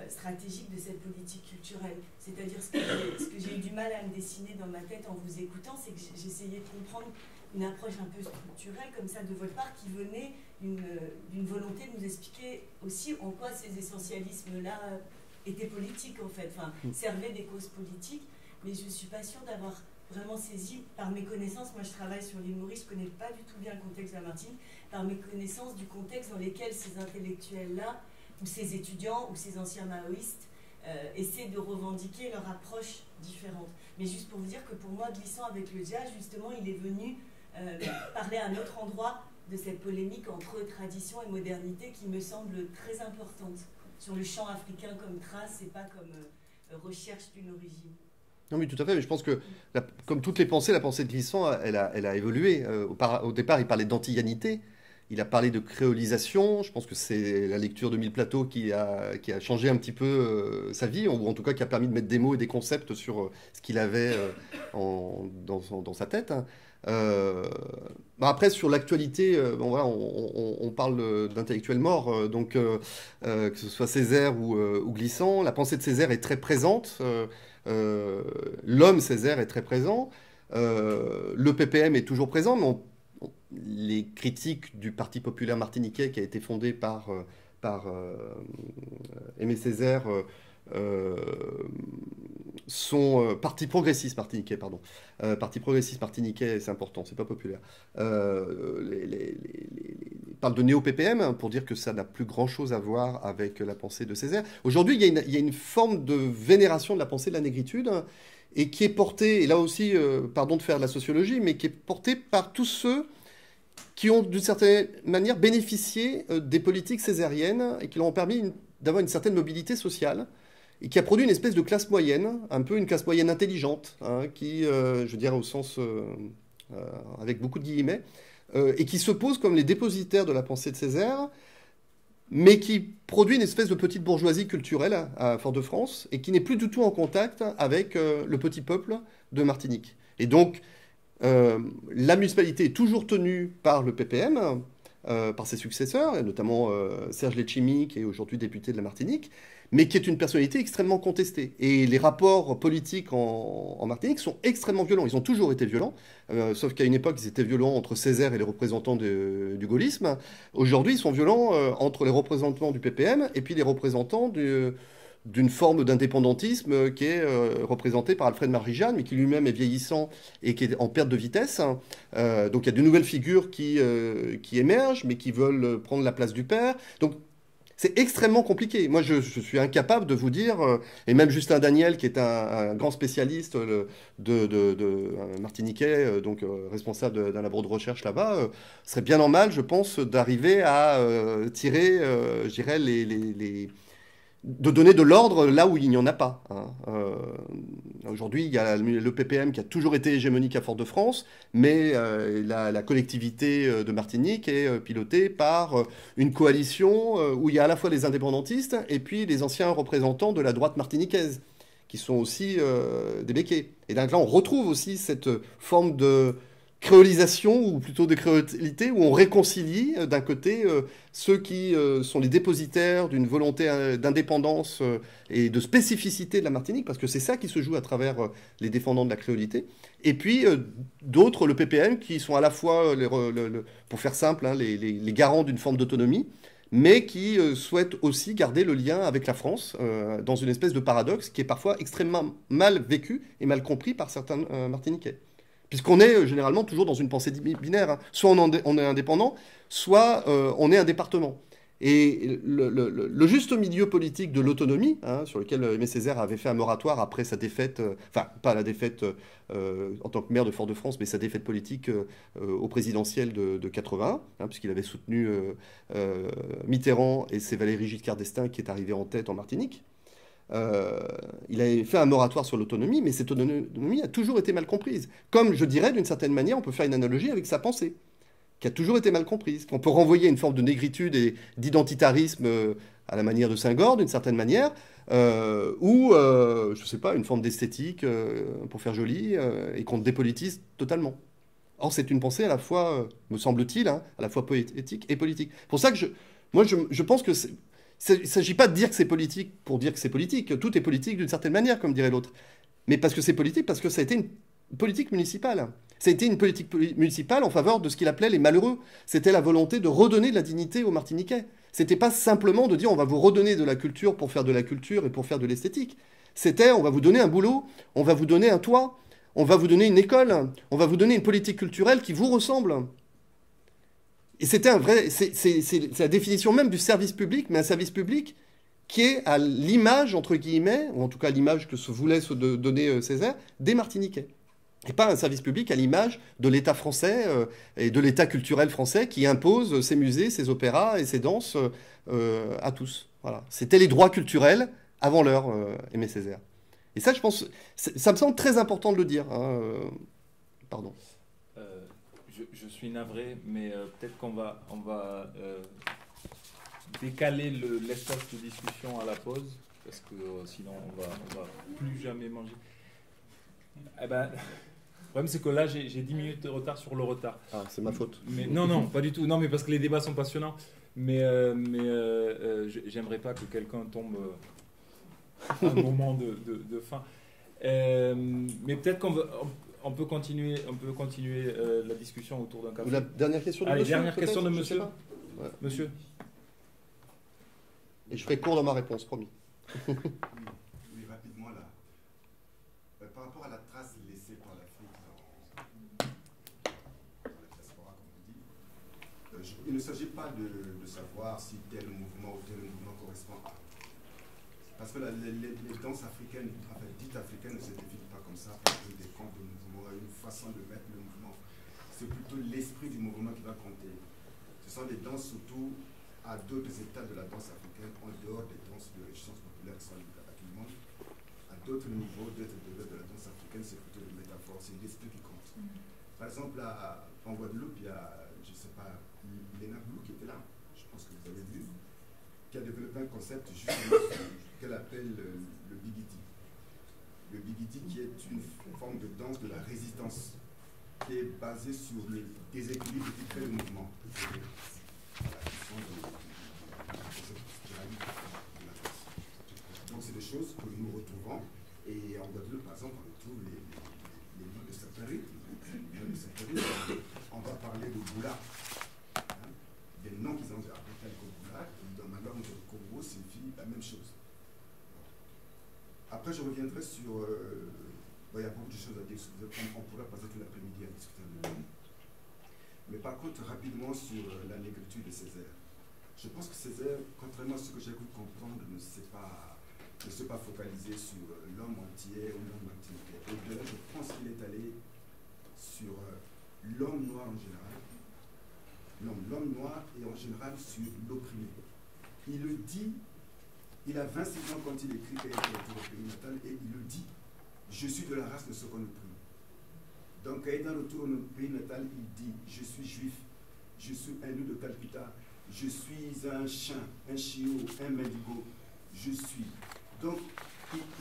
stratégique de cette politique culturelle. C'est-à-dire ce que j'ai eu du mal à me dessiner dans ma tête en vous écoutant, c'est que j'essayais de comprendre une approche un peu structurelle comme ça de votre part qui venait d'une volonté de nous expliquer aussi en quoi ces essentialismes-là étaient politiques en fait, enfin servaient des causes politiques, mais je ne suis pas sûre d'avoir vraiment saisi par mes connaissances, moi je travaille sur l'île Maurice, je ne connais pas du tout bien le contexte de la Martinique, par mes connaissances du contexte dans lequel ces intellectuels-là ou ces étudiants, ou ces anciens maoïstes, essaient de revendiquer leur approche différente. Mais juste pour vous dire que pour moi, Glissant avec le jazz, justement, il est venu parler à un autre endroit de cette polémique entre tradition et modernité qui me semble très importante, sur le chant africain comme trace et pas comme recherche d'une origine. Non, oui, tout à fait. Mais je pense que, comme toutes les pensées, la pensée de Glissant, elle a évolué. Au départ, il parlait d'antillanité. Il a parlé de créolisation. Je pense que c'est la lecture de Mille Plateaux qui a changé un petit peu sa vie, ou en tout cas qui a permis de mettre des mots et des concepts sur ce qu'il avait dans sa tête. Après, sur l'actualité, on parle d'intellectuels morts, que ce soit Césaire ou Glissant. La pensée de Césaire est très présente. L'homme Césaire est très présent. Le PPM est toujours présent, mais les critiques du Parti populaire martiniquais qui a été fondé par Aimé Césaire sont Parti progressiste martiniquais, pardon. Parti progressiste martiniquais, c'est important, c'est pas populaire. Parle de néo-PPM pour dire que ça n'a plus grand-chose à voir avec la pensée de Césaire. Aujourd'hui, il y a une forme de vénération de la pensée de la négritude et qui est portée, et là aussi, pardon de faire de la sociologie, mais qui est portée par tous ceux qui ont d'une certaine manière bénéficié des politiques césariennes et qui leur ont permis d'avoir une certaine mobilité sociale et qui a produit une espèce de classe moyenne, un peu une classe moyenne intelligente, hein, qui, je dirais au sens, avec beaucoup de guillemets, et qui se pose comme les dépositaires de la pensée de Césaire, mais qui produit une espèce de petite bourgeoisie culturelle à Fort-de-France et qui n'est plus du tout en contact avec le petit peuple de Martinique. Et donc, la municipalité est toujours tenue par le PPM, par ses successeurs, et notamment Serge Letchimy, qui est aujourd'hui député de la Martinique, mais qui est une personnalité extrêmement contestée. Et les rapports politiques en Martinique sont extrêmement violents. Ils ont toujours été violents, sauf qu'à une époque, ils étaient violents entre Césaire et les représentants du gaullisme. Aujourd'hui, ils sont violents entre les représentants du PPM et puis les représentants d'une forme d'indépendantisme qui est représentée par Alfred Marie-Jeanne, mais qui lui-même est vieillissant et qui est en perte de vitesse. Donc il y a de nouvelles figures qui émergent, mais qui veulent prendre la place du père. Donc c'est extrêmement compliqué. Moi, je suis incapable de vous dire, et même Justin Daniel, qui est un grand spécialiste un martiniquais, donc responsable d'un labo de recherche là-bas, serait bien en mal, je pense, d'arriver à tirer, je dirais, de donner de l'ordre là où il n'y en a pas. Hein. Aujourd'hui, il y a le PPM qui a toujours été hégémonique à Fort-de-France, mais la collectivité de Martinique est pilotée par une coalition où il y a à la fois les indépendantistes et puis les anciens représentants de la droite martiniquaise, qui sont aussi des béquets. Et donc là, on retrouve aussi cette forme de créolisation, ou plutôt de créolité, où on réconcilie d'un côté ceux qui sont les dépositaires d'une volonté d'indépendance et de spécificité de la Martinique, parce que c'est ça qui se joue à travers les défendants de la créolité, et puis d'autres, le PPM, qui sont à la fois, pour faire simple, hein, les garants d'une forme d'autonomie, mais qui souhaitent aussi garder le lien avec la France, dans une espèce de paradoxe qui est parfois extrêmement mal vécu et mal compris par certains Martiniquais. Puisqu'on est généralement toujours dans une pensée binaire. Hein. Soit on est indépendant, soit on est un département. Et le juste milieu politique de l'autonomie, hein, sur lequel Aimé Césaire avait fait un moratoire après sa défaite, enfin pas la défaite en tant que maire de Fort-de-France, mais sa défaite politique au présidentiel de 81, hein, puisqu'il avait soutenu Mitterrand et c'est Valéry Giscard d'Estaing qui est arrivé en tête en Martinique. Il avait fait un moratoire sur l'autonomie, mais cette autonomie a toujours été mal comprise. Comme, je dirais, d'une certaine manière, on peut faire une analogie avec sa pensée, qui a toujours été mal comprise. On peut renvoyer une forme de négritude et d'identitarisme à la manière de Senghor, d'une certaine manière, ou, je ne sais pas, une forme d'esthétique, pour faire joli, et qu'on dépolitise totalement. Or, c'est une pensée à la fois, me semble-t-il, hein, à la fois poétique et politique. C'est pour ça que je pense que il ne s'agit pas de dire que c'est politique pour dire que c'est politique. Tout est politique d'une certaine manière, comme dirait l'autre. Mais parce que c'est politique, parce que ça a été une politique municipale. Ça a été une politique municipale en faveur de ce qu'il appelait les malheureux. C'était la volonté de redonner de la dignité aux Martiniquais. C'était pas simplement de dire on va vous redonner de la culture pour faire de la culture et pour faire de l'esthétique. C'était on va vous donner un boulot, on va vous donner un toit, on va vous donner une école, on va vous donner une politique culturelle qui vous ressemble. Et c'était un vrai, c'est la définition même du service public, mais un service public qui est à l'image, entre guillemets, ou en tout cas l'image que se voulait se donner Césaire, des Martiniquais. Et pas un service public à l'image de l'État français et de l'État culturel français qui impose ses musées, ses opéras et ses danses à tous. Voilà. C'était les droits culturels avant l'heure, Aimé Césaire. Et ça, je pense, ça me semble très important de le dire. Hein, pardon. Je suis navré, mais peut-être qu'on va décaler l'espace de discussion à la pause, parce que sinon on va plus jamais manger. Eh ben, le problème c'est que là j'ai 10 minutes de retard sur le retard. Ah, c'est ma faute. Mais non, pas du tout. Non, mais parce que les débats sont passionnants. Mais j'aimerais pas que quelqu'un tombe à un moment de fin. Mais peut-être qu'on va... On peut continuer la discussion autour d'un café. La dernière question de Allez, monsieur. dernière question de peut-être, je monsieur. sais pas. Ouais. Monsieur. Et je ferai court dans ma réponse, promis. Oui, rapidement là. Par rapport à la trace laissée par l'Afrique dans la diaspora, comme on dit, il ne s'agit pas de savoir si tel mouvement ou tel mouvement correspond à. Parce que les danses africaines, en fait, dites africaines, ne se définissent pas comme ça, par des camps de mouvement, une façon de mettre le mouvement. C'est plutôt l'esprit du mouvement qui va compter. Ce sont des danses surtout à d'autres états de la danse africaine, en dehors des danses de résistance populaire qui sont à tout le monde. À d'autres niveaux, d'autres degrés de la danse africaine, c'est plutôt une métaphore, c'est l'esprit qui compte. Par exemple, en Guadeloupe, il y a, je ne sais pas, Léna Blou qui était là, je pense que vous avez vu, qui a développé un concept justement qu'elle appelle le bigiti. Le bigiti qui est une forme de danse de la résistance, qui est basée sur les déséquilibres qui créent le mouvement. Donc c'est des choses que nous retrouvons, et en Guadeloupe par exemple on retrouve les noms de certains rythmes. On va parler de boula, des noms qu'ils ont appelés tels que boula, dans ma langue de Congo signifie la même chose. Après je reviendrai sur, il y a beaucoup de choses à dire, on pourrait passer tout l'après-midi à discuter de ça. Mais par contre, rapidement sur la négritude de Césaire. Je pense que Césaire, contrairement à ce que j'ai cru comprendre, ne s'est pas focalisé sur l'homme entier ou l'homme martiniquais. Au-delà, je pense qu'il est allé sur l'homme noir en général, l'homme noir et en général sur l'opprimé. Il le dit, il a 26 ans quand il écrit qu'il a été au pays natal, et il le dit, je suis de la race de ceux qu'on opprime. Donc, quand il est dans le tour de notre pays natal, il dit, je suis juif, je suis un loup de Calcutta, je suis un chien, un chiot, un mendigo, je suis. Donc,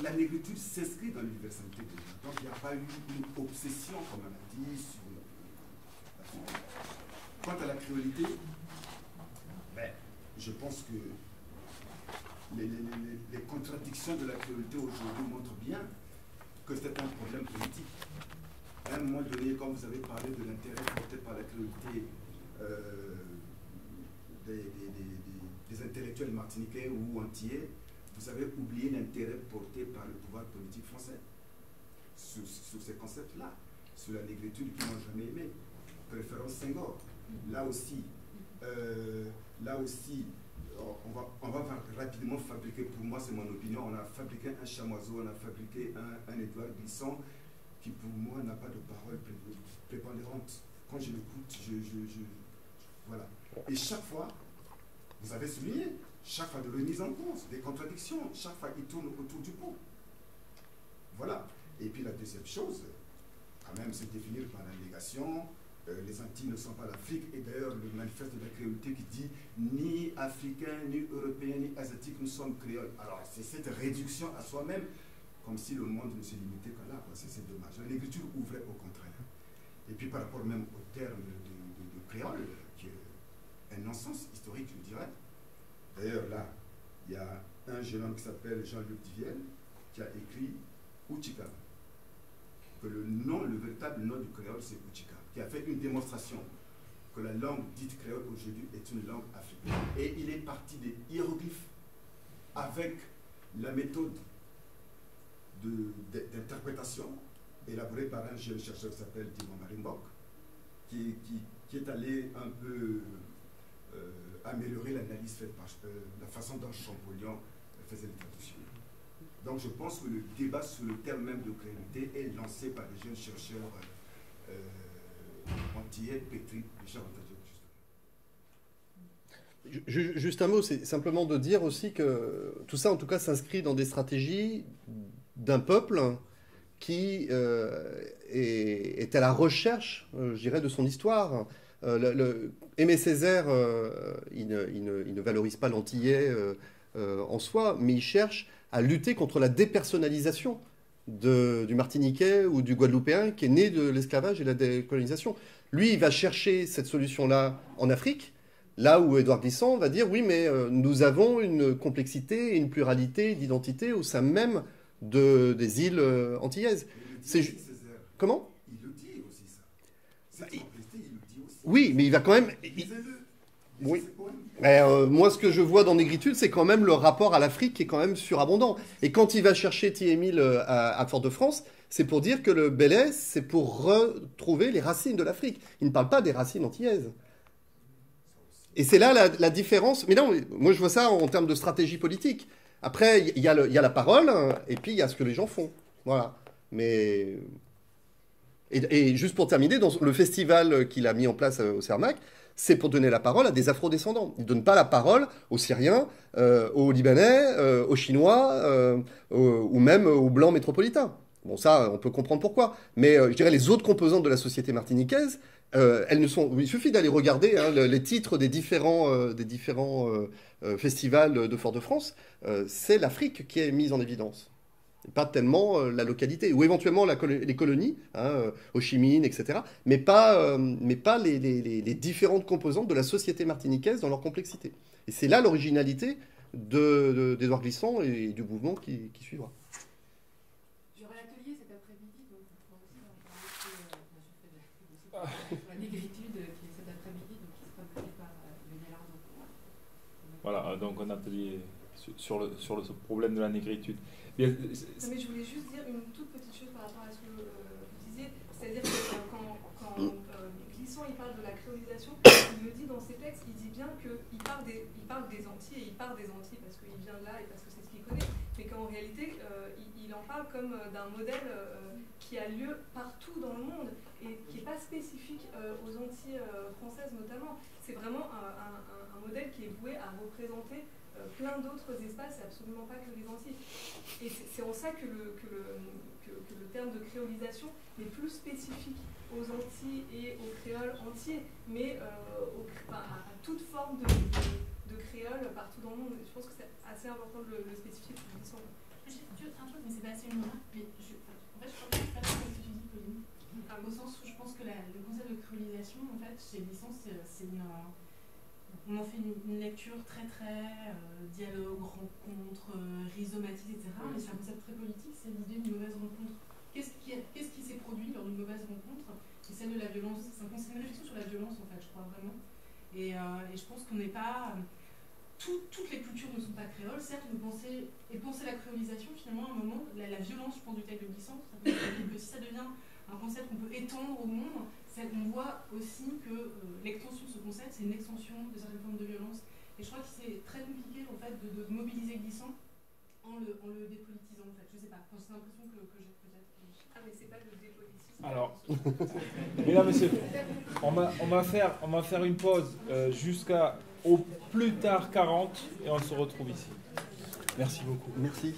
la négritude s'inscrit dans l'universalité des gens. Donc, il n'y a pas eu une obsession, comme on a dit, sur la. Quant à la créolité, je pense que les contradictions de la créolité aujourd'hui montrent bien que c'est un problème politique. À un moment donné, quand vous avez parlé de l'intérêt porté par la créolité des intellectuels martiniquais ou antillais, vous avez oublié l'intérêt porté par le pouvoir politique français sur ces concepts-là, sur la négritude qu'ils n'ont jamais aimé. Préférence Senghor. Là aussi, on va rapidement fabriquer, pour moi c'est mon opinion, on a fabriqué un chamoiseau, on a fabriqué un Édouard Glissant qui pour moi n'a pas de parole prépondérante. Quand je l'écoute, voilà. Et chaque fois, vous avez souligné, chaque fois de remise en cause, des contradictions, chaque fois il tourne autour du pot. Voilà. Et puis la deuxième chose, quand même, c'est définir par la négation. Les Antilles ne sont pas l'Afrique, et d'ailleurs le manifeste de la créolité qui dit ni africain, ni européen, ni asiatique, nous sommes créoles. Alors c'est cette réduction à soi-même, comme si le monde ne se limitait qu'à là, c'est dommage. La négritude ouvrait au contraire. Et puis par rapport même au terme de créole, qui est un non-sens historique, je dirais. D'ailleurs là, il y a un jeune homme qui s'appelle Jean-Luc Diviel, qui a écrit Ouchika. Que le véritable nom du créole, c'est Ouchika, qui a fait une démonstration que la langue dite créole aujourd'hui est une langue africaine. Et il est parti des hiéroglyphes avec la méthode d'interprétation élaborée par un jeune chercheur qui s'appelle Dimon Marimbok, qui est allé un peu améliorer l'analyse faite par la façon dont Champollion faisait les traductions. Donc je pense que le débat sur le terme même de créolité est lancé par des jeunes chercheurs antillais, pétris, déjà entendu. Juste un mot, c'est simplement de dire aussi que tout ça, en tout cas, s'inscrit dans des stratégies d'un peuple qui est à la recherche, je dirais, de son histoire. Aimé Césaire, il ne valorise pas l'antillais en soi, mais il cherche à lutter contre la dépersonnalisation du Martiniquais ou du Guadeloupéen qui est né de l'esclavage et de la décolonisation. Lui, il va chercher cette solution-là en Afrique, là où Édouard Glissant va dire « Oui, mais nous avons une complexité et une pluralité d'identité au sein même des îles antillaises. » Comment ? il le dit aussi, ça. Cette simplicité, il le dit aussi. Oui, mais il va quand même... Oui. Moi, ce que je vois dans Négritude, c'est quand même le rapport à l'Afrique qui est quand même surabondant. Et quand il va chercher T-Émile à Fort-de-France, c'est pour dire que le Bélès, c'est pour retrouver les racines de l'Afrique. Il ne parle pas des racines antillaises. Et c'est là la différence. Mais non, moi je vois ça en termes de stratégie politique. Après, il y a la parole, et puis il y a ce que les gens font. Voilà. Mais... Et juste pour terminer, dans le festival qu'il a mis en place au Cernac, c'est pour donner la parole à des afrodescendants. Il ne donne pas la parole aux Syriens, aux Libanais, aux Chinois, ou même aux Blancs métropolitains. Bon, ça, on peut comprendre pourquoi. Mais je dirais les autres composantes de la société martiniquaise, elles ne sont... Il suffit d'aller regarder les titres des différents festivals de Fort-de-France. C'est l'Afrique qui est mise en évidence. Et pas tellement la localité, ou éventuellement les colonies, Ho Chi Minh, etc., mais pas les différentes composantes de la société martiniquaise dans leur complexité. Et c'est là l'originalité d'Édouard Glissant et du mouvement qui suivra. J'aurai l'atelier cet après-midi, donc on pourra aussi en parler sur la négritude qui est cet après-midi, donc qui sera menée par Lionel Arnaud. Voilà, donc un atelier sur le problème de la négritude. Non, mais je voulais juste dire une toute petite chose par rapport à ce que vous disiez, c'est-à-dire que quand Glissant il parle de la créolisation, il le dit dans ses textes, il dit bien qu'il parle des Antilles, et il part des Antilles parce qu'il vient de là et parce que c'est ce qu'il connaît, mais qu'en réalité il en parle comme d'un modèle qui a lieu partout dans le monde et qui n'est pas spécifique aux Antilles françaises notamment. C'est vraiment un modèle qui est voué à représenter plein d'autres espaces, et absolument pas que les Antilles. Et c'est en ça que le terme de créolisation est plus spécifique aux Antilles et aux créoles entiers, mais à toute forme de créole partout dans le monde. Je pense que c'est assez important de le spécifier pour le sens. Juste un truc, mais c'est pas assez une remarque, mais en fait, je crois que c'est pas ce que tu dis, Pauline. Au sens où je pense que le concept de créolisation, en fait, chez Glissant, on en fait une lecture très dialogue, rencontre, rhizomatique, etc. Mais c'est un concept très politique, c'est l'idée d'une mauvaise rencontre. Qu'est-ce qui s'est produit lors d'une mauvaise rencontre? C'est celle de la violence. C'est une réflexion sur la violence, en fait, je crois vraiment. Et je pense qu'on n'est pas... Toutes les cultures ne sont pas créoles, certes, penser la créolisation, finalement, à un moment, la violence, je pense, du texte de Glissant, que si ça devient un concept qu'on peut étendre au monde, on voit aussi que l'extension de ce concept, c'est une extension de certaines formes de violence. Et je crois que c'est très compliqué, en fait, de mobiliser Glissant en le dépolitisant, en fait. Je sais pas, c'est l'impression que j'ai peut-être... Ah, mais c'est pas le dépolitisme. Alors, mesdames, messieurs, on va faire une pause jusqu'à au plus tard 40 et on se retrouve ici. Merci beaucoup. Merci.